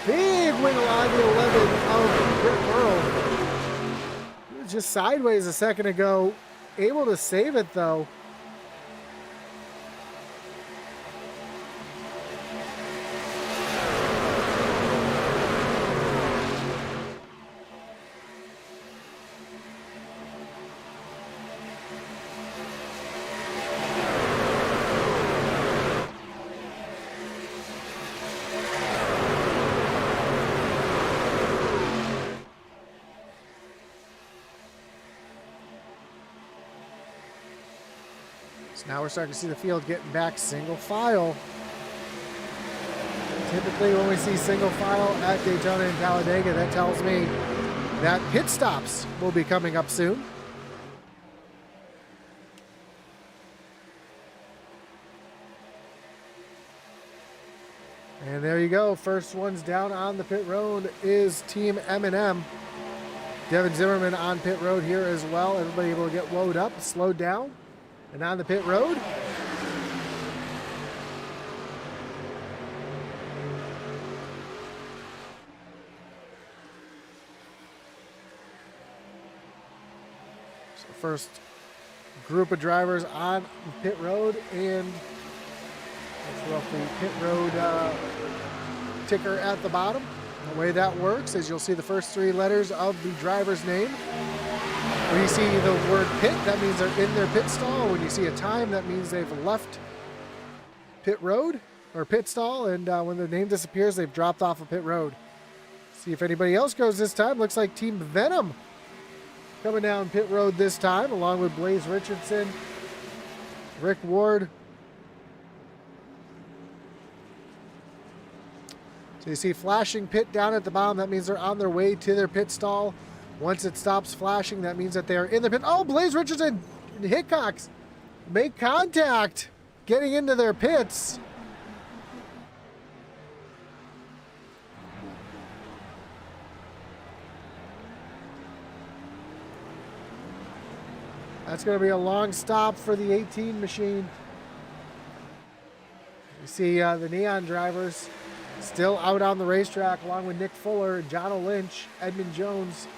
big wiggle on the 11 of Brett Merle. He was just sideways a second ago, able to save it though. Now we're starting to see the field getting back single file. Typically when we see single file at Daytona and Talladega, that tells me that pit stops will be coming up soon. And there you go. First ones down on the pit road is Team M&M. Devin Zimmerman on pit road here as well. Everybody able to get woed up, slowed down, and on the pit road. So first group of drivers on pit road, and that's roughly pit road ticker at the bottom. The way that works is you'll see the first three letters of the driver's name. When you see the word pit, that means they're in their pit stall. When you see a time, that means they've left pit road or pit stall. And when their name disappears, they've dropped off of pit road. See if anybody else goes this time. Looks like Team Venom coming down pit road this time, along with Blaze Richardson, Rick Ward. So you see flashing pit down at the bottom. That means they're on their way to their pit stall. Once it stops flashing, that means that they are in the pit. Oh, Blaze Richardson and Hickox make contact getting into their pits. That's going to be a long stop for the 18 machine. You see the Neon drivers still out on the racetrack, along with Nick Fuller, John Lynch, Edmund Jones.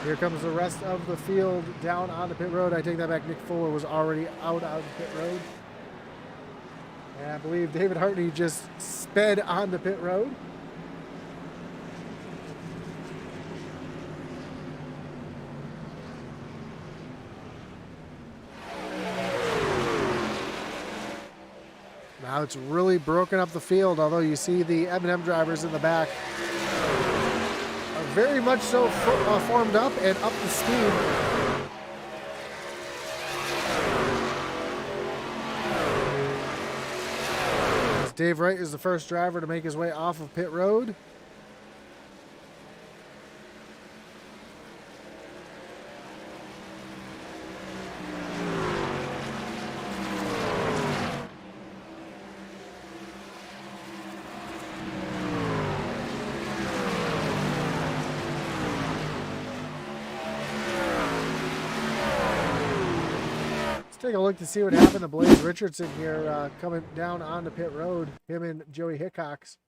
Here comes the rest of the field down on the pit road. I take that back. Nick Fuller was already out on the pit road. And I believe David Hartney just sped on the pit road. Now it's really broken up the field, although you see the M&M drivers in the back are very much so formed up and up to speed. As Dave Wright is the first driver to make his way off of pit road. Take a look to see what happened to Blaze Richardson here coming down onto pit road, him and Joey Hickox.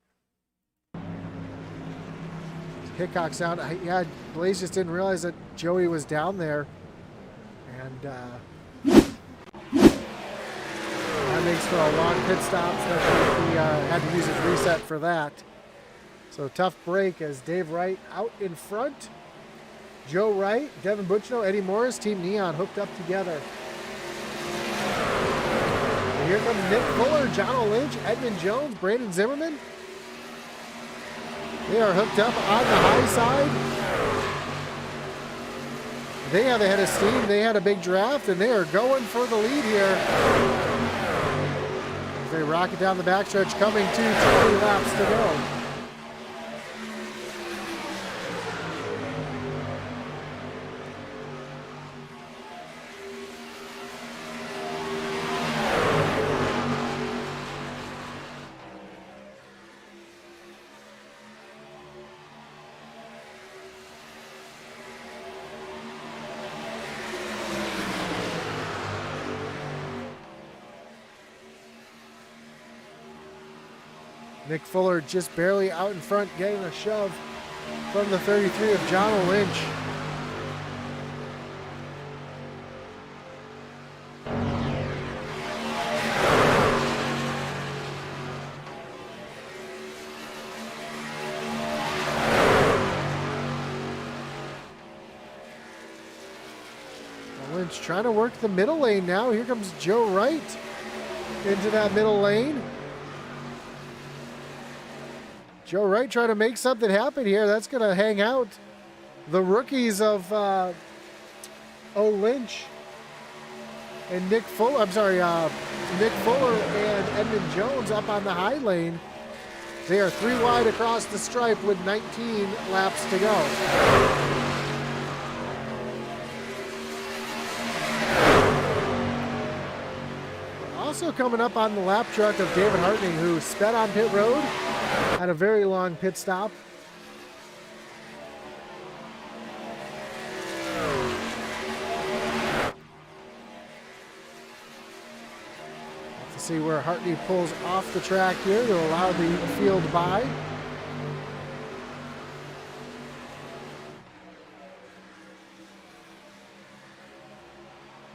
Hickox down. Yeah, Blaze just didn't realize that Joey was down there. And that makes for a long pit stop, so he had to use his reset for that. So tough break as Dave Wright out in front. Joe Wright, Devin Butchno, Eddie Morris, Team Neon hooked up together. Here comes Nick Fuller, John Lynch, Edmund Jones, Brandon Zimmerman. They are hooked up on the high side. They have a head of steam. They had a big draft, and they are going for the lead here. As they rocket down the backstretch, coming to 20 laps to go. Nick Fuller just barely out in front, getting a shove from the 33 of John Lynch. Lynch trying to work the middle lane now. Here comes Joe Wright into that middle lane. Joe Wright trying to make something happen here. That's going to hang out the rookies of Lynch and Nick Fuller. I'm sorry, Nick Fuller and Edmund Jones up on the high lane. They are 3 wide across the stripe with 19 laps to go. also coming up on the lap truck of David Hartney, who sped on pit road, had a very long pit stop. Let's see where Hartney pulls off the track here to allow the field by.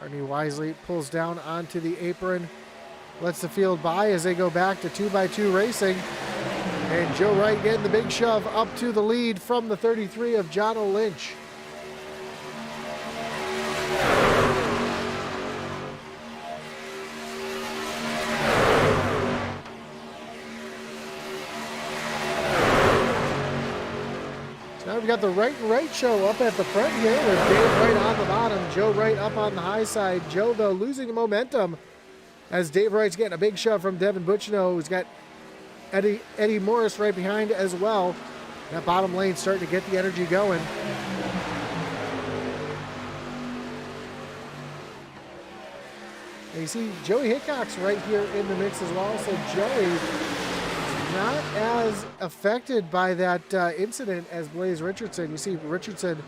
Hartney wisely pulls down onto the apron, lets the field by as they go back to 2x2 racing. And Joe Wright getting the big shove up to the lead from the 33 of John Lynch. Now we've got the Right and Right show up at the front here with Dave Wright on the bottom, Joe Wright up on the high side. Joe, though, losing the momentum as Dave Wright's getting a big shove from Devin Butchino, who's got Eddie Morris right behind as well. That bottom lane starting to get the energy going. And you see Joey Hickok's right here in the mix as well. So Joey not as affected by that incident as Blaze Richardson. You see Richardson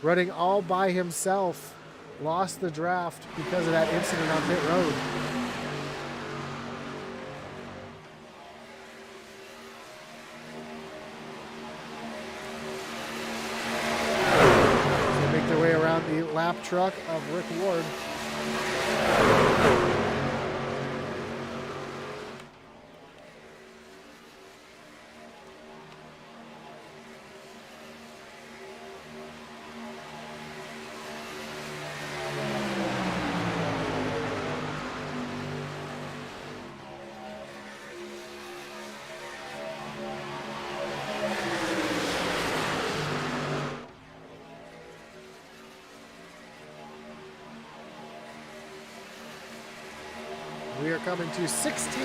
running all by himself, lost the draft because of that incident on pit road. So they make their way around the lap truck of Rick Ward. We are coming to 16.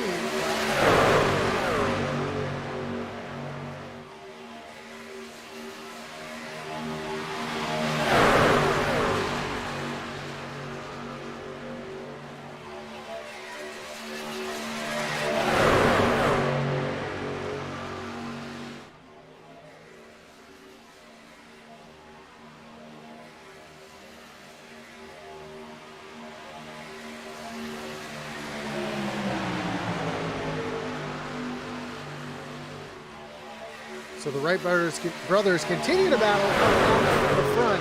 So the Wright brothers continue to battle out the front.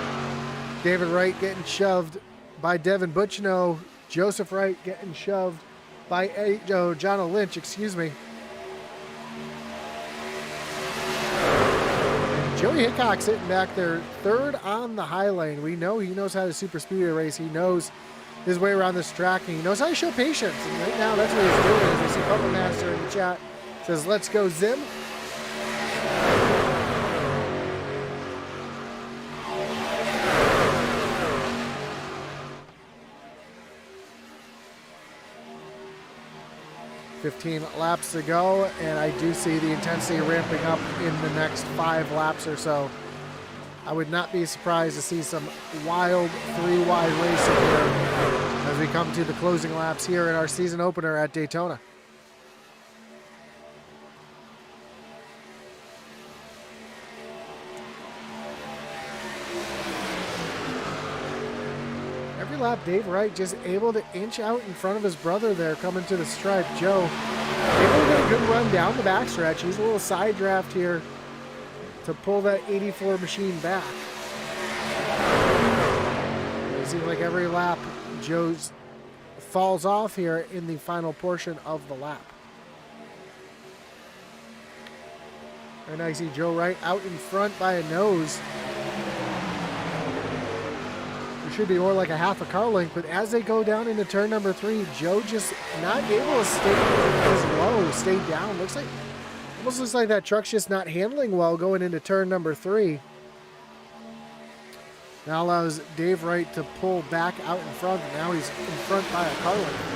David Wright getting shoved by Devin Butchino. Joseph Wright getting shoved by John Lynch, excuse me. And Joey Hickok sitting back there third on the high lane. We know he knows how to super speedway race. He knows his way around this track, and he knows how to show patience. And right now that's what he's doing. As we see Puppet Master in the chat says, "Let's go Zim." "15 laps to go," and I do see the intensity ramping up in the next 5 laps or so. I would not be surprised to see some wild 3-wide racing here as we come to the closing laps here in our season opener at Daytona. Every lap, Dave Wright just able to inch out in front of his brother there coming to the stripe. Joe able to get a good run down the backstretch. He's a little side draft here to pull that 84 machine back. It seems like every lap Joe's falls off here in the final portion of the lap. And I see Joe Wright out in front by a nose. It should be more like a half a car length, but as they go down into turn number 3, Joe just not able to stay as low, stay down. Almost looks like that truck's just not handling well going into turn number 3. Now allows Dave Wright to pull back out in front, and now he's in front by a car length.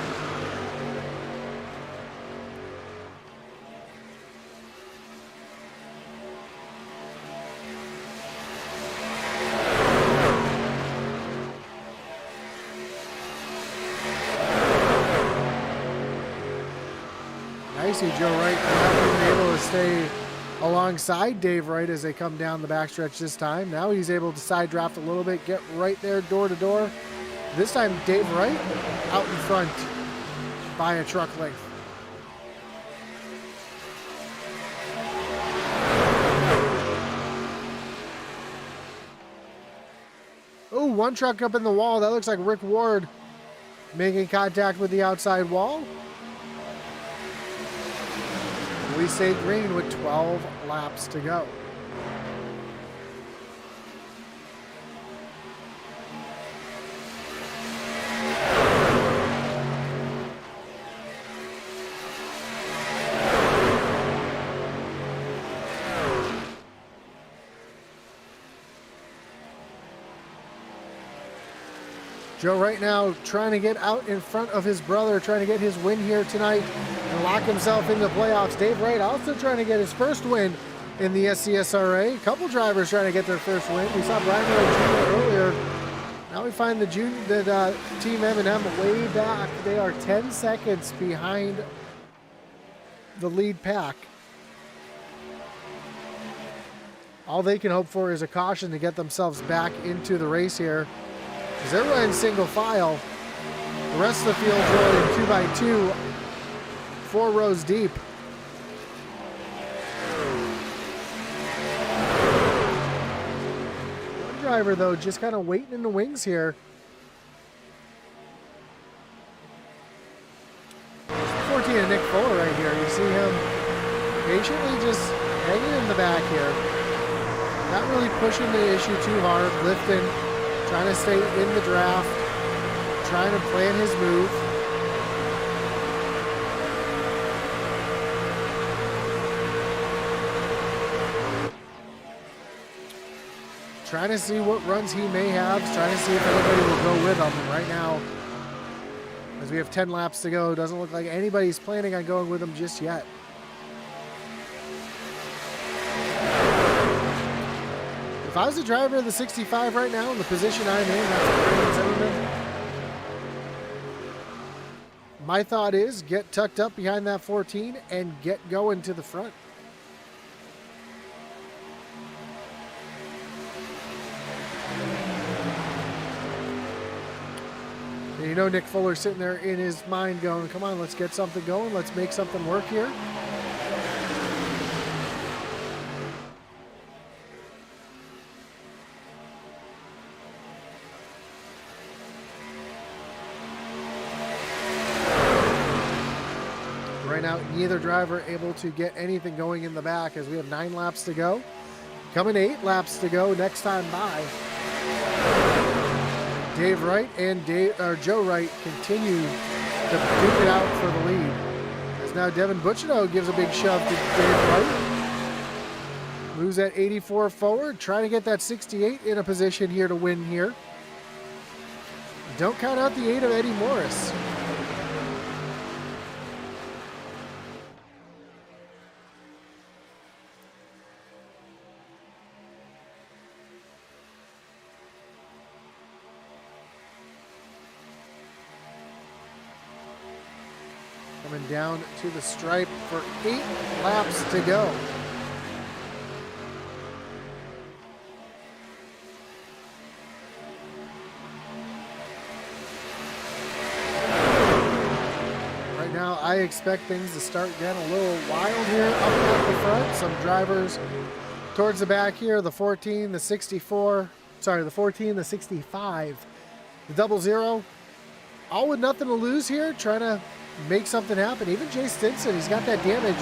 I see Joe Wright not even able to stay alongside Dave Wright as they come down the backstretch this time. Now he's able to side draft a little bit, get right there door to door. This time Dave Wright out in front by a truck length. Oh, one truck up in the wall. That looks like Rick Ward making contact with the outside wall. We stay green with 12 laps to go. Joe right now trying to get out in front of his brother, trying to get his win here tonight and lock himself in the playoffs. Dave Wright also trying to get his first win in the SCSRA. A couple drivers trying to get their first win. We saw Brian Miller Jr. earlier. Now we find the Team M&M way back. They are 10 seconds behind the lead pack. All they can hope for is a caution to get themselves back into the race here. As they're running single file, the rest of the field's rolling 2 by 2, 4 rows deep. One driver, though, just kind of waiting in the wings here. 14 and Nick Fuller right here. You see him patiently just hanging in the back here. Not really pushing the issue too hard, lifting. Trying to stay in the draft, trying to plan his move. Trying to see what runs he may have, trying to see if anybody will go with him. And right now, as we have 10 laps to go, doesn't look like anybody's planning on going with him just yet. If I was the driver of the 65 right now in the position I'm in, that's Zimmerman, my thought is get tucked up behind that 14 and get going to the front. And you know Nick Fuller's sitting there in his mind going, come on, let's get something going. Let's make something work here. Right now, neither driver able to get anything going in the back as we have 9 laps to go. Coming 8 laps to go next time by. Dave Wright and Joe Wright continue to duke it out for the lead. As now Devin Butchino gives a big shove to Dave Wright. Moves that 84 forward, trying to get that 68 in a position here to win here. Don't count out the 8 of Eddie Morris. Coming down to the stripe for 8 laps to go. Right now, I expect things to start getting a little wild here up at the front. Some drivers towards the back here, the 14, the 64, sorry, the 14, the 65, the 00. All with nothing to lose here, trying to make something happen. Even Jay Stinson, he's got that damage.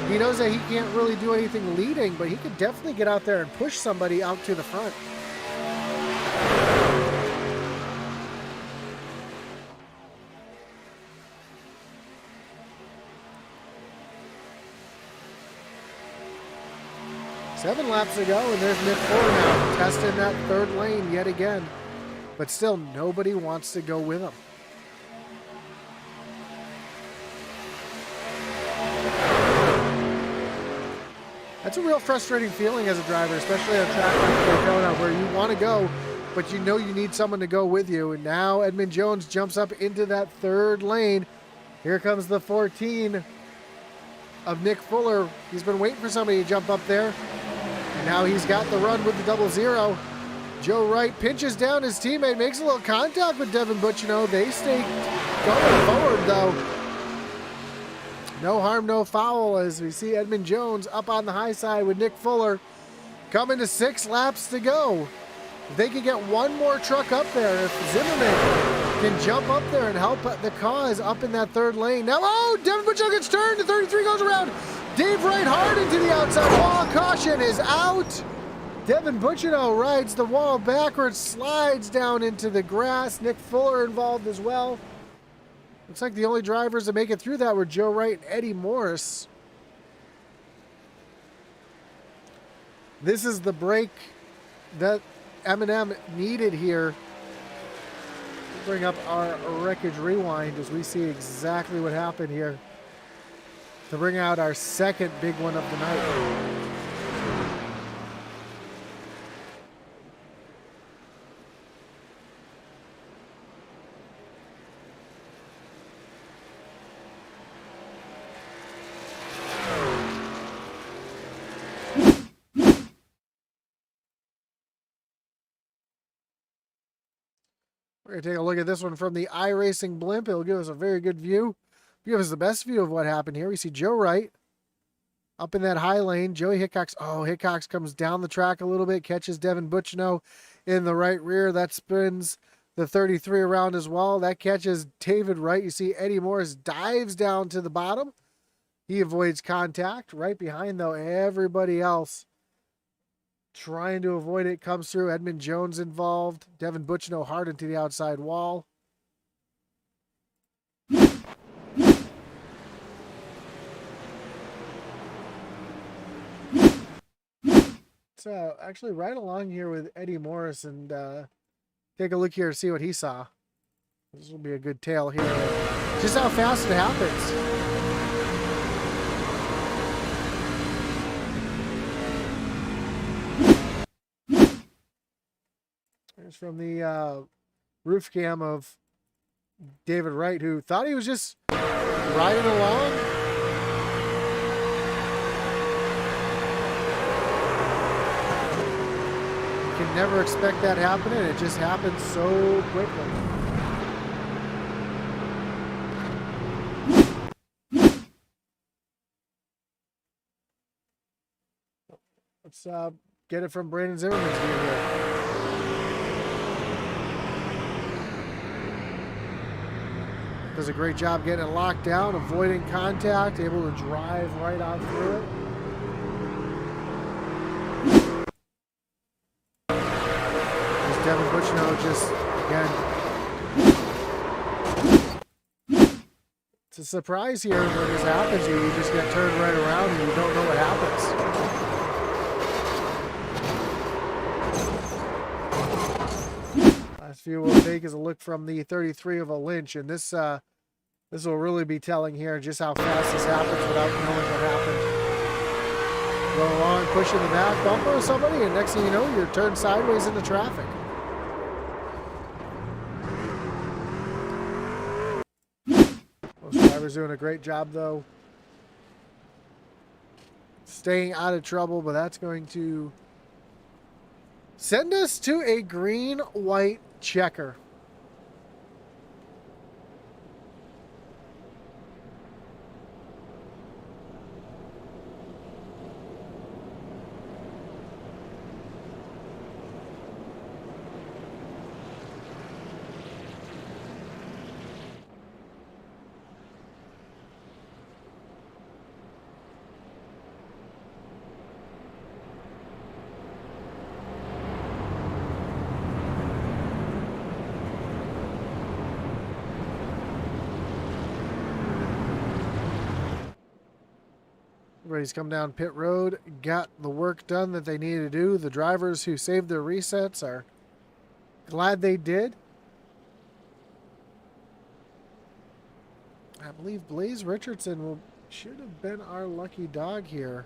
He knows that he can't really do anything leading, but he could definitely get out there and push somebody out to the front. Seven laps to go, and there's Nick Fuller now testing that third lane yet again. But still, nobody wants to go with him. That's a real frustrating feeling as a driver, especially on a track like Daytona where you want to go, but you know you need someone to go with you. And now Edmund Jones jumps up into that third lane. Here comes the 14. of Nick Fuller. He's been waiting for somebody to jump up there. And now he's got the run with the 0-0. Joe Wright pinches down his teammate, makes a little contact with Devin Butchino. They stay going forward, though. No harm, no foul, as we see Edmund Jones up on the high side with Nick Fuller. Coming to 6 laps to go. If they can get one more truck up there, if Zimmerman can jump up there and help the cause up in that 3rd lane. Now, oh, Devin Butchino gets turned. The 33 goes around. Dave Wright hard into the outside wall. Caution is out. Devin Butchino rides the wall backwards, slides down into the grass. Nick Fuller involved as well. Looks like the only drivers that make it through that were Joe Wright and Eddie Morris. This is the break that M&M needed here. We'll bring up our wreckage rewind as we see exactly what happened here to bring out our 2nd big one of the night. We're going to take a look at this one from the iRacing blimp. It'll give us a very good view. Give us the best view of what happened here. We see Joe Wright up in that high lane. Joey Hickox. Oh, Hickox comes down the track a little bit, catches Devin Butchino in the right rear. That spins the 33 around as well. That catches David Wright. You see Eddie Morris dives down to the bottom. He avoids contact. Right behind, though, everybody else trying to avoid it comes through. Edmund Jones involved. Devin Butchino hard into the outside wall. So actually right along here with Eddie Morris and take a look here to see what he saw. This will be a good tale here. Just how fast it happens. There's from the roof cam of David Wright, who thought he was just riding along. You can never expect that happening. It just happens so quickly. Let's get it from Brandon Zimmerman's view here. Does a great job getting it locked down, avoiding contact, able to drive right on through it. Just Devin Butchino just, again. It's a surprise here when this happens. You just get turned right around and you don't know what happens. Last view we'll take is a look from the 33 of a Lynch, and this will really be telling here just how fast this happens without knowing what happened. Go along, pushing the back bumper of somebody, and next thing you know, you're turned sideways into traffic. Most drivers doing a great job, though, staying out of trouble, but that's going to send us to a green-white checker. Everybody's come down pit road, got the work done that they needed to do. The drivers who saved their resets are glad they did. I believe Blaze Richardson should have been our lucky dog here.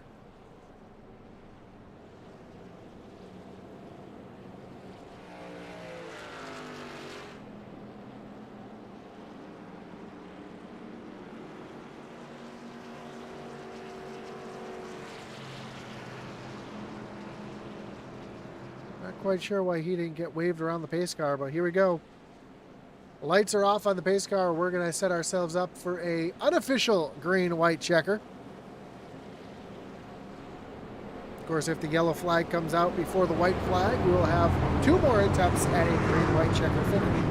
Not quite sure why he didn't get waved around the pace car, but here we go. Lights are off on the pace car. We're going to set ourselves up for a unofficial green-white checker. Of course, if the yellow flag comes out before the white flag, we will have 2 more attempts at a green-white checker finish.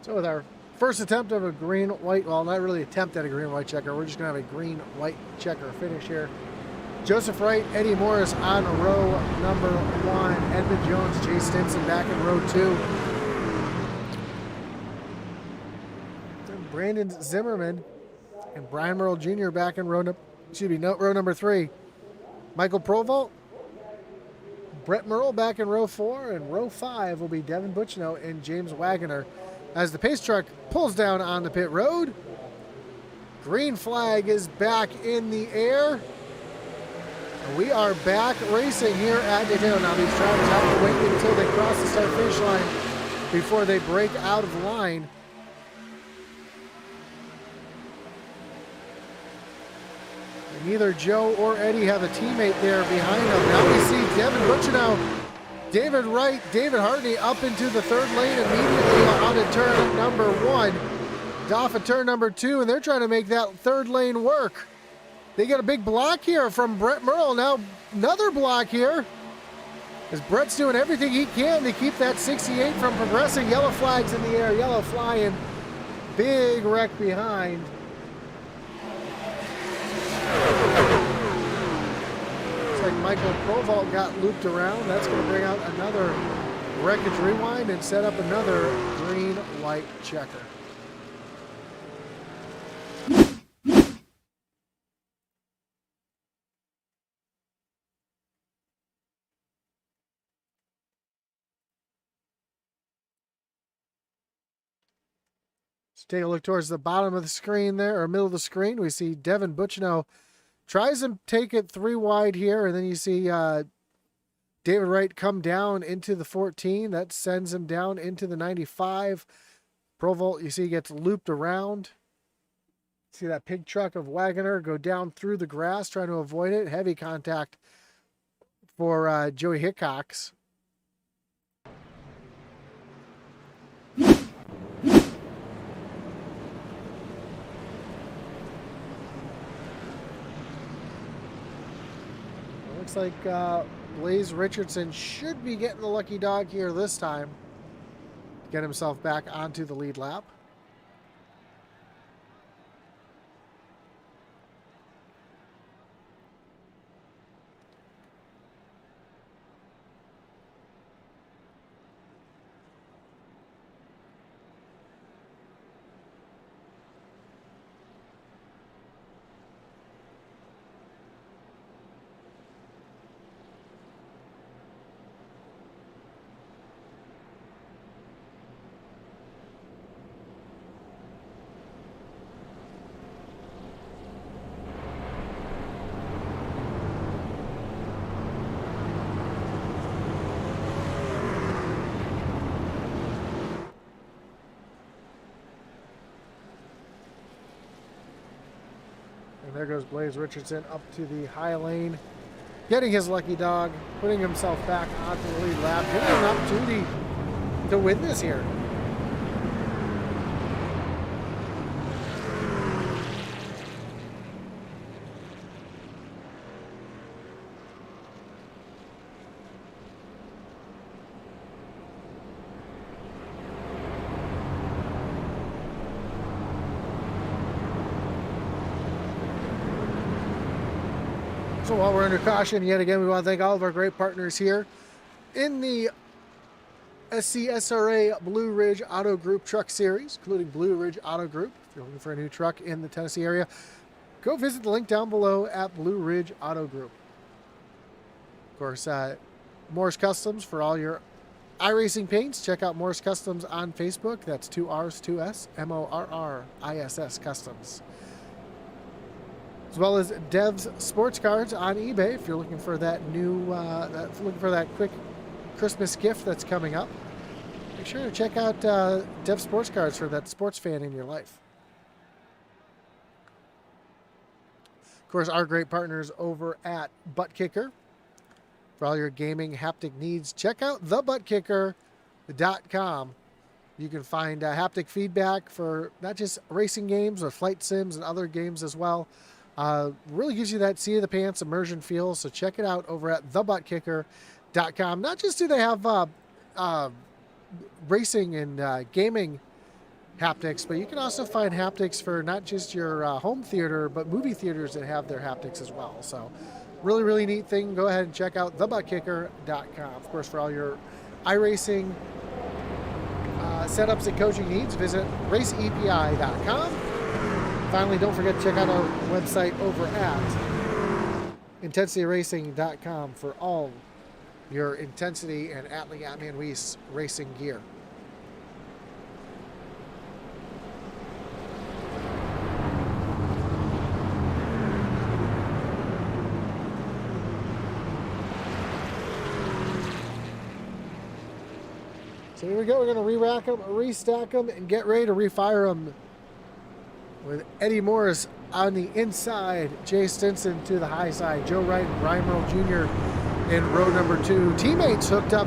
So with our first attempt of a green-white, well, not really attempt at a green-white checker, we're just going to have a green-white checker finish here. Joseph Wright, Eddie Morris on row number 1. Edmund Jones, Jay Stinson back in row 2. Then Brandon Zimmerman and Brian Merle Jr. back in row number 3. Michael Provolt, Brett Merle back in row 4, and row 5 will be Devin Butchno and James Wagoner. As the pace truck pulls down on the pit road, green flag is back in the air. We are back racing here at Daytona. Now these drivers have to wait until they cross the start-finish line before they break out of line. And neither Joe or Eddie have a teammate there behind them. Now we see Devin Butchino, David Wright, David Hartney up into the 3rd lane immediately onto turn number 1. Off at turn number 2, and they're trying to make that 3rd lane work. They get a big block here from Brett Merle. Now another block here as Brett's doing everything he can to keep that 68 from progressing. Yellow flags in the air, yellow flying. Big wreck behind. Like Michael Provolt got looped around. That's going to bring out another wreckage rewind and set up another green-white checker. Let's take a look towards the bottom of the screen there, or middle of the screen. We see Devin Butchno tries to take it 3 wide here, and then you see David Wright come down into the 14. That sends him down into the 95. Provolt, you see, gets looped around. See that pig truck of Wagoner go down through the grass, trying to avoid it. Heavy contact for Joey Hickox. Looks like Blaze Richardson should be getting the lucky dog here this time to get himself back onto the lead lap. And there goes Blaze Richardson up to the high lane, getting his lucky dog, putting himself back onto the lead lap, giving him an opportunity to win this here. So while we're under caution, yet again, we want to thank all of our great partners here in the SCSRA Blue Ridge Auto Group Truck Series, including Blue Ridge Auto Group. If you're looking for a new truck in the Tennessee area, go visit the link down below at Blue Ridge Auto Group. Of course, Morris Customs for all your iRacing paints. Check out Morris Customs on Facebook. That's 2 R's, 2 S, MORRISS Customs. As well as Dev's Sports Cards on eBay if you're looking for that quick Christmas gift that's coming up. Make sure to check out Dev Sports Cards for that sports fan in your life. Of course, our great partners over at Butt Kicker. For all your gaming haptic needs, check out thebuttkicker.com. You can find haptic feedback for not just racing games or flight sims and other games as well. Really gives you that seat of the pants immersion feel. So check it out over at thebuttkicker.com. Not just do they have racing and gaming haptics, but you can also find haptics for not just your home theater, but movie theaters that have their haptics as well. So really, really neat thing. Go ahead and check out thebuttkicker.com. Of course, for all your iRacing setups and coaching needs, visit raceepi.com. Finally, don't forget to check out our website over at intensityracing.com for all your Intensity and Atman Weiss racing gear. So here we go. We're going to re-rack them, restack them, and get ready to refire them with Eddie Morris on the inside, Jay Stinson to the high side, Joe Wright and Brian Merle Jr. in row number 2. Teammates hooked up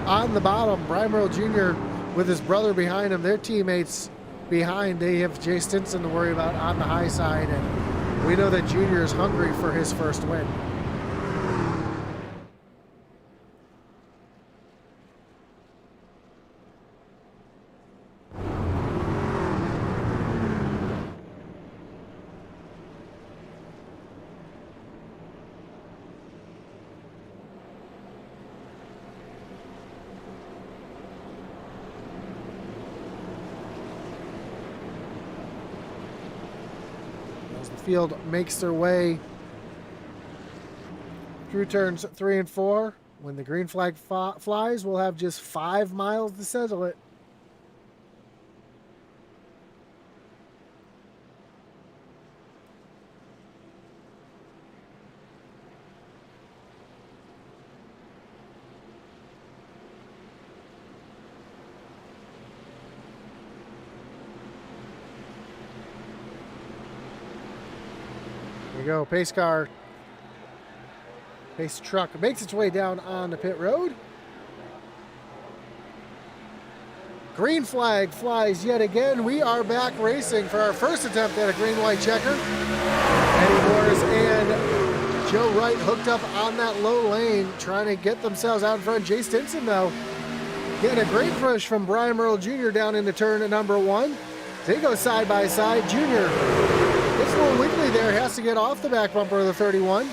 on the bottom. Brian Merle Jr. with his brother behind him. Their teammates behind. They have Jay Stinson to worry about on the high side, and we know that Jr. is hungry for his first win. Field makes their way through turns 3 and 4. When the green flag flies, we'll have just 5 miles to settle it. Go. Pace truck makes its way down on the pit road. Green flag flies yet again. We are back racing for our first attempt at a green-white checker. Eddie Morris and Joe Wright hooked up on that low lane, trying to get themselves out in front. Jay Stinson, though, getting a great push from Brian Merle Jr. down into turn number 1. They go side by side. Jr. It's a little wiggly there, has to get off the back bumper of the 31.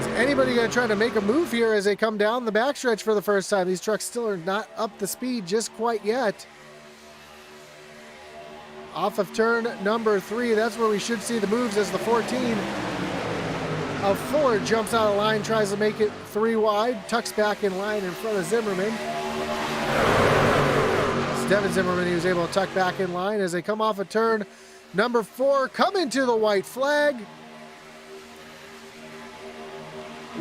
Is anybody going to try to make a move here as they come down the backstretch for the first time? These trucks still are not up to speed just quite yet. Off of turn number 3, that's where we should see the moves as the 14 of Ford jumps out of line, tries to make it 3 wide, tucks back in line in front of Zimmerman. Devin Zimmerman, he was able to tuck back in line as they come off of turn number 4, come into the white flag.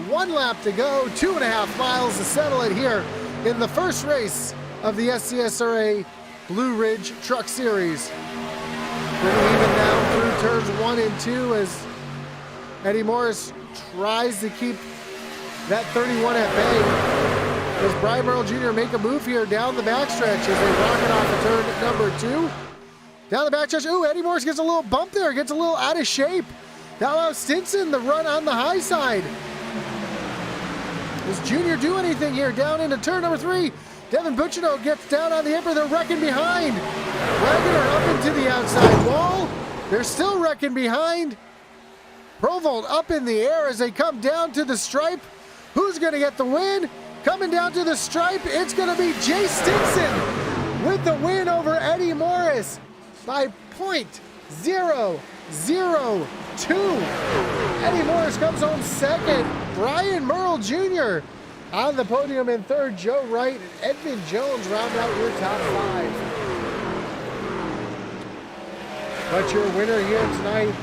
1 lap to go, 2.5 miles to settle it here in the first race of the SCSRA Blue Ridge Truck Series. Pretty even now through turns 1 and 2 as Eddie Morris tries to keep that 31 at bay. Does Brian Merle Jr. make a move here down the backstretch as they rocket off of turn number 2? Down the backstretch. Ooh, Eddie Morris gets a little bump there, gets a little out of shape. That allows Stinson the run on the high side. Does Jr. do anything here down into turn number 3? Devin Bucciano gets down on the apron. They're wrecking behind. Wagoner up into the outside wall. They're still wrecking behind. Provolt up in the air as they come down to the stripe. Who's going to get the win? Coming down to the stripe, it's going to be Jay Stinson with the win over Eddie Morris by .002. Eddie Morris comes home second. Brian Merle Jr. on the podium in third. Joe Wright and Edmund Jones round out your top 5. But your winner here tonight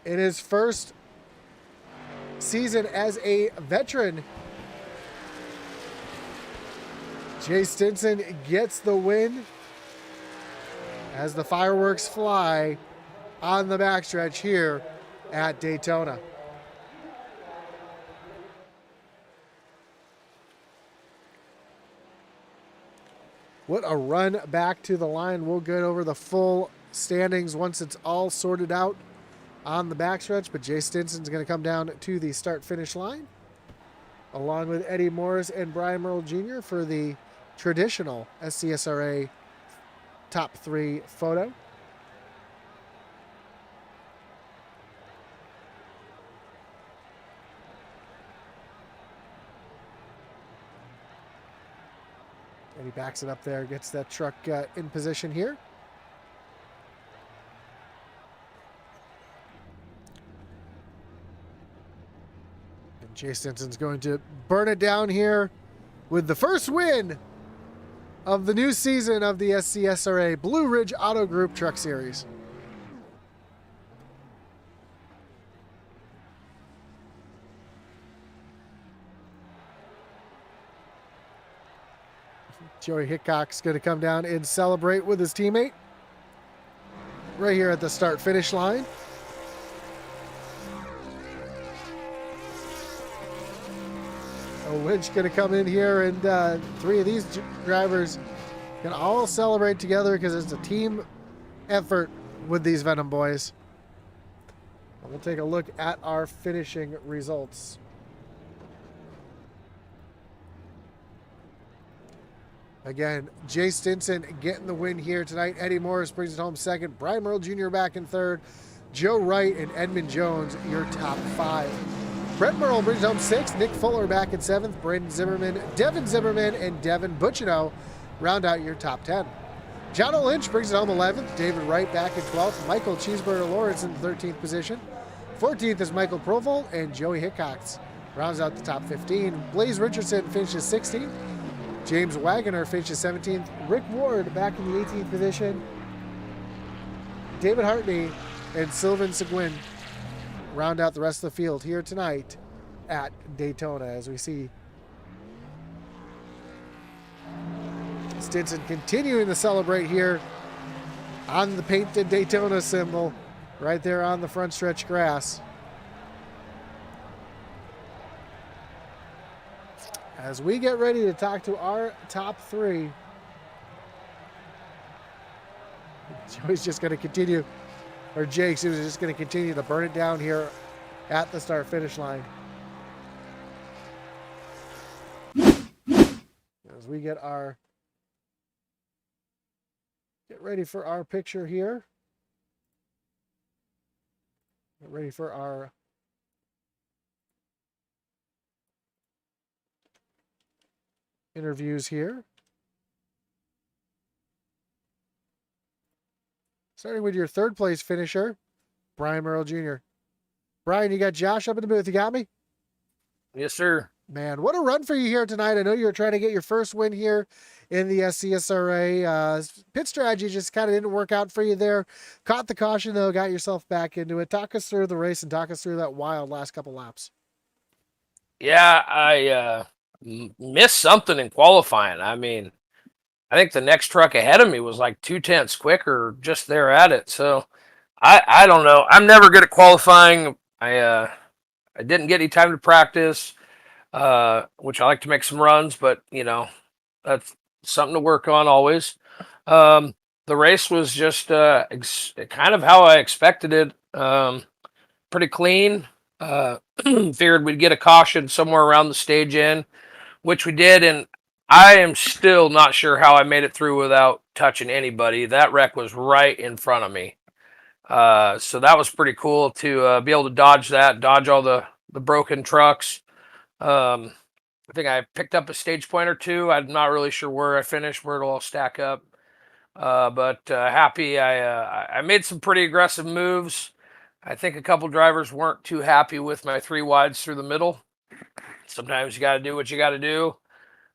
in his first season as a veteran, Jay Stinson gets the win as the fireworks fly on the backstretch here at Daytona. What a run back to the line. We'll get over the full standings once it's all sorted out on the backstretch, but Jay Stinson's going to come down to the start-finish line along with Eddie Morris and Brian Merle Jr. for the traditional SCSRA top 3 photo. And he backs it up there, gets that truck in position here. And Jay Stinson's going to burn it down here with the first win of the new season of the SCSRA Blue Ridge Auto Group Truck Series. Joey Hickok's going to come down and celebrate with his teammate right here at the start-finish line. A winch going to come in here, and 3 of these drivers can all celebrate together because it's a team effort with these Venom boys. And we'll take a look at our finishing results. Again, Jay Stinson getting the win here tonight. Eddie Morris brings it home second. Brian Merle Jr. back in third. Joe Wright and Edmund Jones, your top 5. Brett Merle brings home 6th. Nick Fuller back in 7th. Brandon Zimmerman, Devin Zimmerman, and Devin Butchino round out your top 10. John O. Lynch brings it home 11th. David Wright back in 12th. Michael Cheeseburger Lawrence in the 13th position. 14th is Michael Provolt, and Joey Hickox rounds out the top 15. Blaze Richardson finishes 16th. James Wagoner finishes 17th. Rick Ward back in the 18th position. David Hartney and Sylvan Seguin round out the rest of the field here tonight at Daytona, as we see Stinson continuing to celebrate here on the painted Daytona symbol right there on the front stretch grass. As we get ready to talk to our top 3, Joey's just going to continue, or Jake's just going to continue to burn it down here at the start-finish line. As we get ready for our picture here. Get ready for our interviews here. Starting with your 3rd place finisher, Brian Merle Jr. Brian, you got Josh up in the booth. You got me? Yes, sir. Man, what a run for you here tonight. I know you were trying to get your first win here in the SCSRA. Pit strategy just kind of didn't work out for you there. Caught the caution, though, got yourself back into it. Talk us through the race and talk us through that wild last couple laps. Yeah, I missed something in qualifying. I mean, I think the next truck ahead of me was like 2/10 quicker, just there at it. So I don't know. I'm never good at qualifying. I didn't get any time to practice, which I like to make some runs, but you know, that's something to work on always. The race was just kind of how I expected it. Pretty clean. Figured we'd get a caution somewhere around the stage end, which we did, and I am still not sure how I made it through without touching anybody. That wreck was right in front of me. So that was pretty cool to be able to dodge all the broken trucks. Um, I think I picked up a stage point or two. I'm not really sure where I finished, where it'll all stack up. But happy I made some pretty aggressive moves. I think a couple drivers weren't too happy with my three wides through the middle. Sometimes you got to do what you got to do.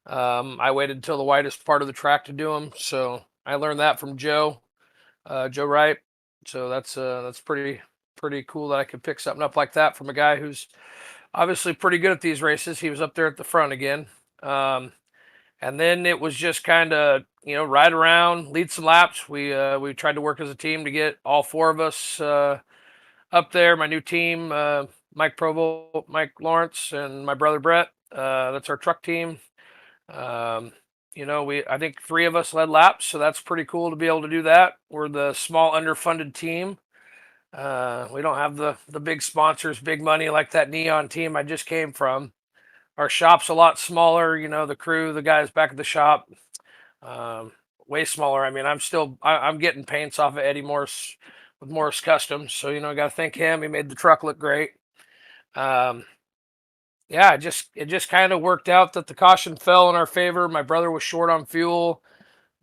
I waited until the widest part of the track to do them, so I learned that from Joe Wright. So that's pretty cool that I could pick something up like that from a guy who's obviously pretty good at these races. He was up there at the front again. And then it was just kind of ride around, lead some laps. We tried to work as a team to get all four of us up there. My new team, Mike Provo, Mike Lawrence, and my brother Brett. That's our truck team. I think three of us led laps, so that's pretty cool to be able to do that. We're the small underfunded team. We don't have the big sponsors, big money like that Neon team I just came from. Our shop's a lot smaller. The crew, the guys back at the shop, way smaller. I mean, I'm getting paints off of Eddie Morse with Morse Customs, so I got to thank him. He made the truck look great. Yeah, it just kind of worked out that the caution fell in our favor. My brother was short on fuel.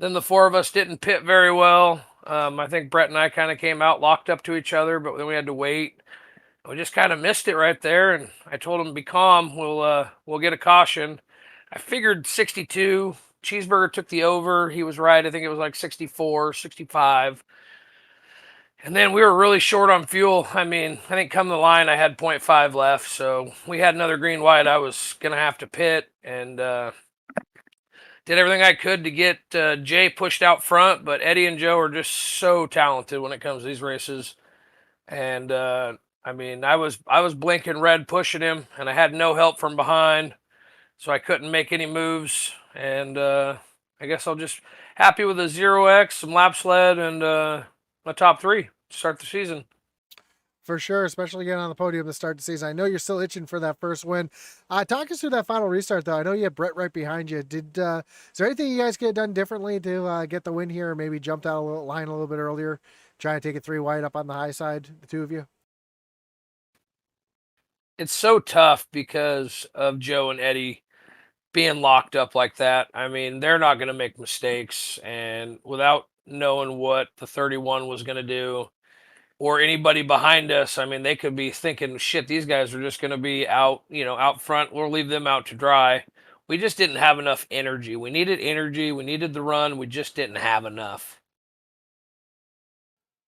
Then the four of us didn't pit very well. I think Brett and I kind of came out locked up to each other, but then we had to wait. We just kind of missed it right there, and I told him to be calm. We'll get a caution. I figured 62. Cheeseburger took the over. He was right. I think it was like 64, 65. And then we were really short on fuel. I mean, I think come the line, I had 0.5 left. So we had another green white. I was going to have to pit and did everything I could to get Jay pushed out front. But Eddie and Joe are just so talented when it comes to these races. And I mean, I was blinking red pushing him, and I had no help from behind. So I couldn't make any moves. And I guess I'll just happy with a 0x, some lap sled, and my top three to start the season. For sure, especially getting on the podium to start the season. I know you're still itching for that first win. Talk us through that final restart, though. I know you had Brett right behind you. Is there anything you guys get done differently to get the win here, or maybe jumped out line a little bit earlier, trying to take it three wide up on the high side, the two of you? It's so tough because of Joe and Eddie being locked up like that. I mean, they're not going to make mistakes, and without knowing what the 31 was going to do, or anybody behind us, I mean, they could be thinking, shit, these guys are just going to be out, out front. We'll leave them out to dry. We just didn't have enough energy. We needed energy. We needed the run. We just didn't have enough.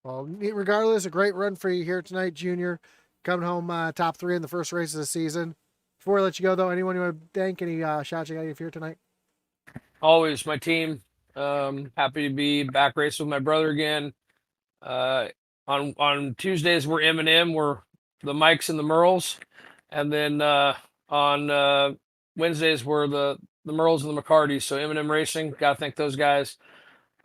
Well, regardless, a great run for you here tonight, Junior. Coming home top three in the first race of the season. Before I let you go, though, anyone you want to thank? Any shots you got here tonight? Always my team. Happy to be back racing with my brother again. Uh, on Tuesdays we're M&M, we're the Mikes and the Merles, and then on Wednesdays we're the Merles and the McCartys. So M&M Racing, gotta thank those guys.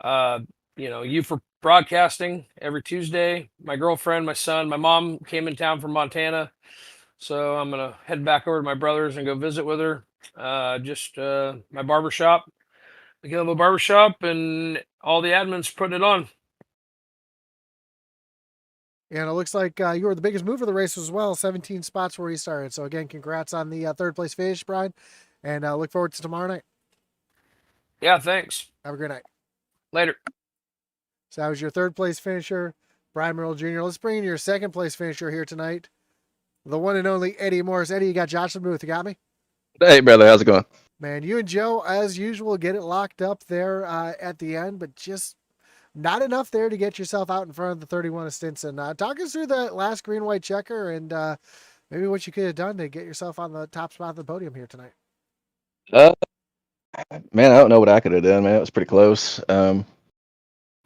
You for broadcasting every Tuesday. My girlfriend, my son, my mom came in town from Montana, so I'm gonna head back over to my brother's and go visit with her. Just my barbershop, the Gilmo Barbershop, and all the admins putting it on. And it looks like you were the biggest move of the race as well, 17 spots where you started. So, again, congrats on the third place finish, Brian. And look forward to tomorrow night. Yeah, thanks. Have a great night. Later. So, that was your third place finisher, Brian Merle Jr. Let's bring in your second place finisher here tonight, the one and only Eddie Morris. Eddie, you got Josh in the booth. You got me? Hey, brother. How's it going? Man, you and Joe, as usual, get it locked up there at the end, but just not enough there to get yourself out in front of the 31 of Stinson. Talk us through the last green-white checker and maybe what you could have done to get yourself on the top spot of the podium here tonight. Uh, Man, I don't know what I could have done, man. It was pretty close.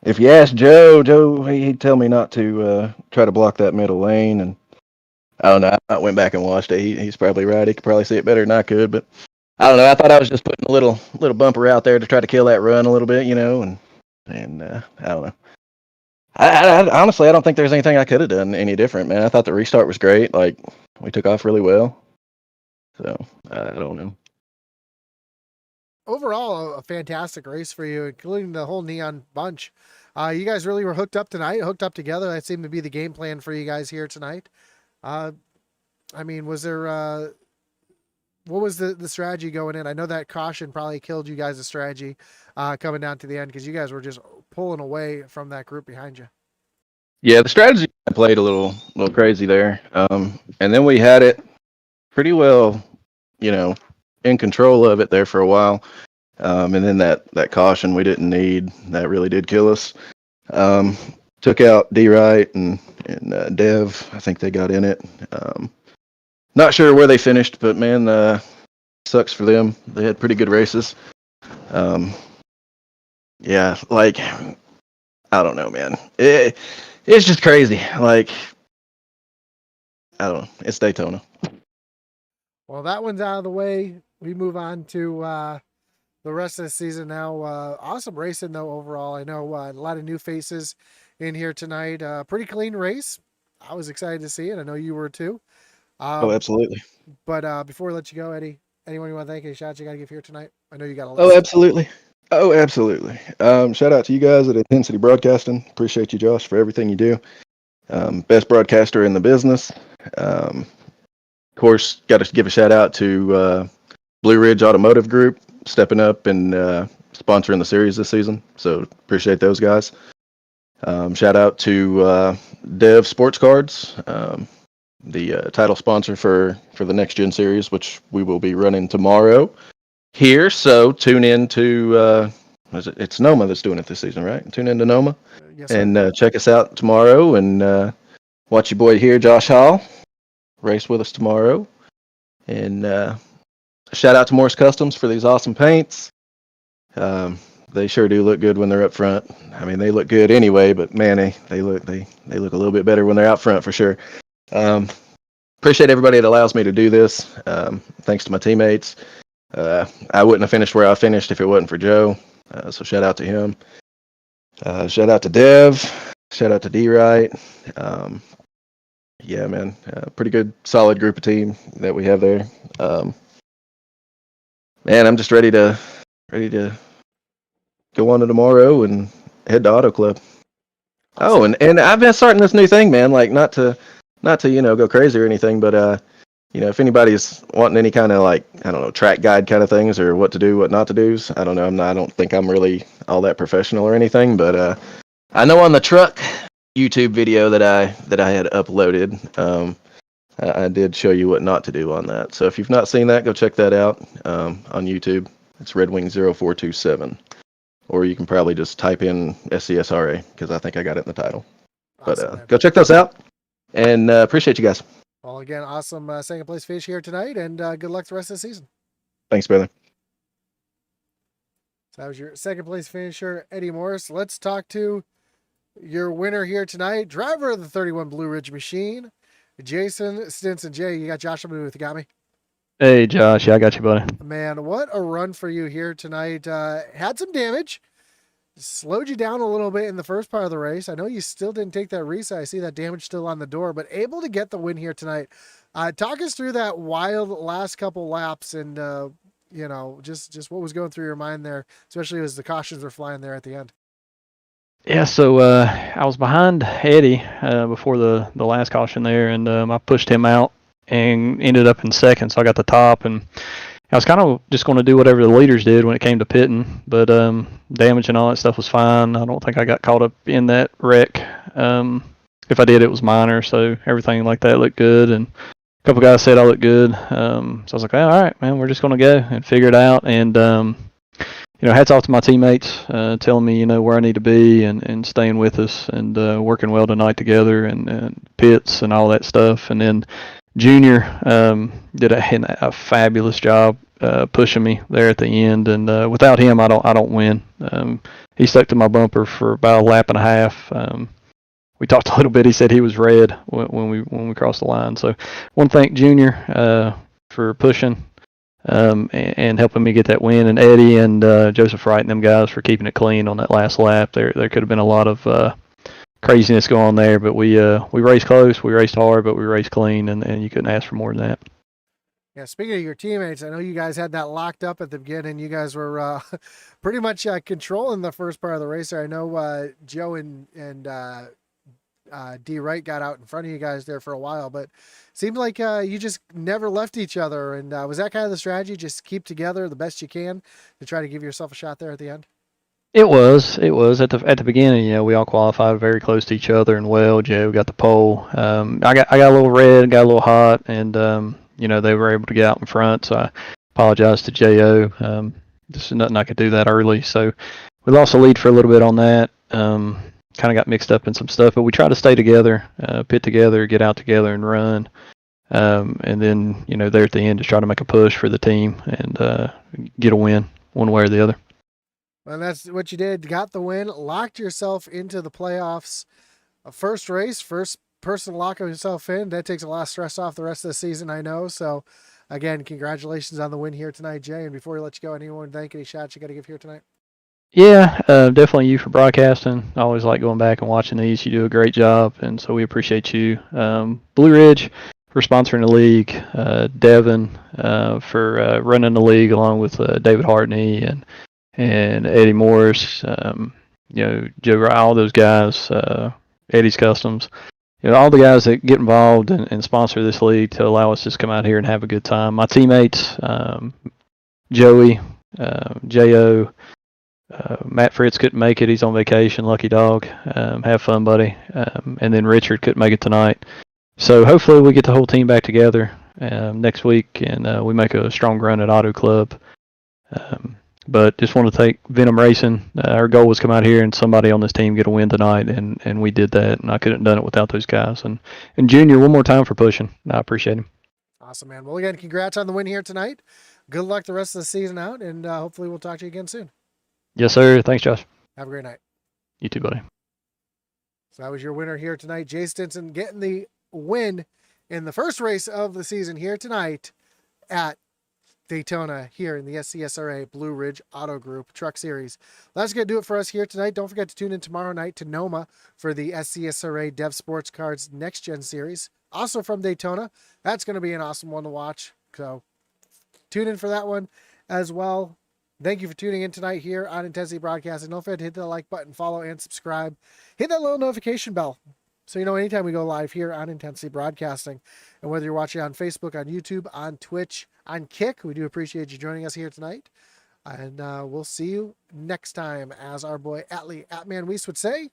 If you ask Joe, he'd tell me not to try to block that middle lane, and I don't know. I went back and watched it. He's probably right. He could probably see it better than I could, but I don't know. I thought I was just putting a little bumper out there to try to kill that run a little bit, and I don't know. I honestly, I don't think there's anything I could have done any different, man. I thought the restart was great. Like, we took off really well. So, I don't know. Overall, a fantastic race for you, including the whole Neon bunch. You guys really were hooked up tonight, hooked up together. That seemed to be the game plan for you guys here tonight. I mean, was there what was the strategy going in? I know that caution probably killed you guys' strategy coming down to the end because you guys were just pulling away from that group behind you. Yeah, the strategy played a little crazy there, and then we had it pretty well, in control of it there for a while, and then that caution we didn't need that really did kill us. Took out D Wright and Dev. I think they got in it. Not sure where they finished, but man, sucks for them. They had pretty good races. Yeah, like I don't know, man. It's just crazy. Like I don't know. It's Daytona. Well, that one's out of the way. We move on to the rest of the season now. Awesome racing though overall. I know a lot of new faces in here tonight. Pretty clean race. I was excited to see it. I know you were too. Oh, absolutely. But before we let you go, Eddie, anyone you want to thank? Any shots you got to give here tonight? I know you got a list. Oh, absolutely. Oh, absolutely. Shout out to you guys at Intensity Broadcasting. Appreciate you, Josh, for everything you do. Best broadcaster in the business. Of course, got to give a shout out to Blue Ridge Automotive Group stepping up and sponsoring the series this season. So appreciate those guys. Shout out to Dev Sports Cards, the title sponsor for the next gen series, which we will be running tomorrow here. So tune in to it's Noma that's doing it this season, right? Tune in to Noma. Yes, and check us out tomorrow and watch your boy here, Josh Hall, race with us tomorrow. And shout out to Morse Customs for these awesome paints. They sure do look good when they're up front. I mean, they look good anyway, but man, they look a little bit better when they're out front for sure. Appreciate everybody that allows me to do this. Thanks to my teammates. I wouldn't have finished where I finished if it wasn't for Joe. So shout out to him. Shout out to Dev. Shout out to D Wright. Yeah, man, pretty good, solid group of team that we have there. Man, I'm just ready to go on to tomorrow and head to Auto Club. Oh, and I've been starting this new thing, man. Like not to go crazy or anything, but if anybody's wanting any kind of like I don't know track guide kind of things or what to do, what not to do, I don't know. I don't think I'm really all that professional or anything, but I know on the truck YouTube video that I had uploaded, I did show you what not to do on that. So if you've not seen that, go check that out on YouTube. It's Red Wing 0427. Or you can probably just type in SCSRA because I think I got it in the title. Awesome, but go check those out. And appreciate you guys. Well, again, awesome second place finish here tonight, and good luck the rest of the season. Thanks, brother. So that was your second place finisher, Eddie Morris. Let's talk to your winner here tonight, driver of the 31 Blue Ridge machine, Jason Stinson. Jay, you got Josh with you. Got me? Hey, Josh. Yeah, I got you, buddy. Man, what a run for you here tonight. Had some damage. Slowed you down a little bit in the first part of the race. I know you still didn't take that reset. I see that damage still on the door, but able to get the win here tonight. Talk us through that wild last couple laps and, just what was going through your mind there, especially as the cautions were flying there at the end. Yeah, so I was behind Eddie before the last caution there, and I pushed him out and ended up in second, so I got the top, and I was kind of just going to do whatever the leaders did when it came to pitting, but damage and all that stuff was fine. I don't think I got caught up in that wreck. If I did, it was minor, so everything like that looked good, and a couple guys said I looked good, so I was like, all right, man, we're just going to go and figure it out, and hats off to my teammates telling me, where I need to be and staying with us and working well tonight together and pits and all that stuff. And then Junior did a fabulous job pushing me there at the end. And without him, I don't win. He stuck to my bumper for about a lap and a half. We talked a little bit. He said he was red when we crossed the line. So I want to thank Junior for pushing. And helping me get that win, and Eddie and Joseph Wright and them guys for keeping it clean on that last lap. There could have been a lot of craziness going on there, but we raced close, we raced hard, but we raced clean, and you couldn't ask for more than that. Yeah, speaking of your teammates, I know you guys had that locked up at the beginning. You guys were pretty much controlling the first part of the race. I know Joe and D Wright got out in front of you guys there for a while, but seemed like you just never left each other. And was that kind of the strategy? Just keep together the best you can to try to give yourself a shot there at the end? It was at the beginning. You know, we all qualified very close to each other, and well, Joe got the pole. I got a little red, got a little hot, and you know, they were able to get out in front. So I apologize to Jo. Just nothing I could do that early. So we lost the lead for a little bit on that. Kind of got mixed up in some stuff, but we try to stay together, pit together, get out together, and run. And then, you know, there at the end, just try to make a push for the team and get a win one way or the other. Well, that's what you did. Got the win, locked yourself into the playoffs. First race, first person locking himself in. That takes a lot of stress off the rest of the season, I know. So, again, congratulations on the win here tonight, Jay. And before we let you go, anyone thank any shots you got to give here tonight? Yeah, definitely you for broadcasting. I always like going back and watching these. You do a great job, and so we appreciate you. Blue Ridge for sponsoring the league, Devin for running the league along with David Hartney and Eddie Morris, you know, Joe, all those guys, Eddie's Customs, you know, all the guys that get involved and sponsor this league to allow us to just come out here and have a good time. My teammates, Joey, J.O., Matt Fritz couldn't make it. He's on vacation. Lucky dog. Have fun, buddy. And then Richard couldn't make it tonight. So hopefully we get the whole team back together next week and we make a strong run at Auto Club. But just want to thank Venom Racing. Our goal was come out here and somebody on this team get a win tonight, and we did that. And I couldn't have done it without those guys. And Junior, one more time for pushing. I appreciate him. Awesome, man. Well, again, congrats on the win here tonight. Good luck the rest of the season out, and hopefully we'll talk to you again soon. Yes, sir. Thanks, Josh. Have a great night. You too, buddy. So that was your winner here tonight, Jay Stinson, getting the win in the first race of the season here tonight at Daytona here in the SCSRA Blue Ridge Auto Group Truck Series. That's going to do it for us here tonight. Don't forget to tune in tomorrow night to Noma for the SCSRA Dev Sports Cards Next Gen Series. Also from Daytona. That's going to be an awesome one to watch. So tune in for that one as well. Thank you for tuning in tonight here on Intensity Broadcasting. Don't forget to hit the like button, follow, and subscribe. Hit that little notification bell so you know anytime we go live here on Intensity Broadcasting. And whether you're watching on Facebook, on YouTube, on Twitch, on Kick, we do appreciate you joining us here tonight. And we'll see you next time, as our boy Atman Weiss would say.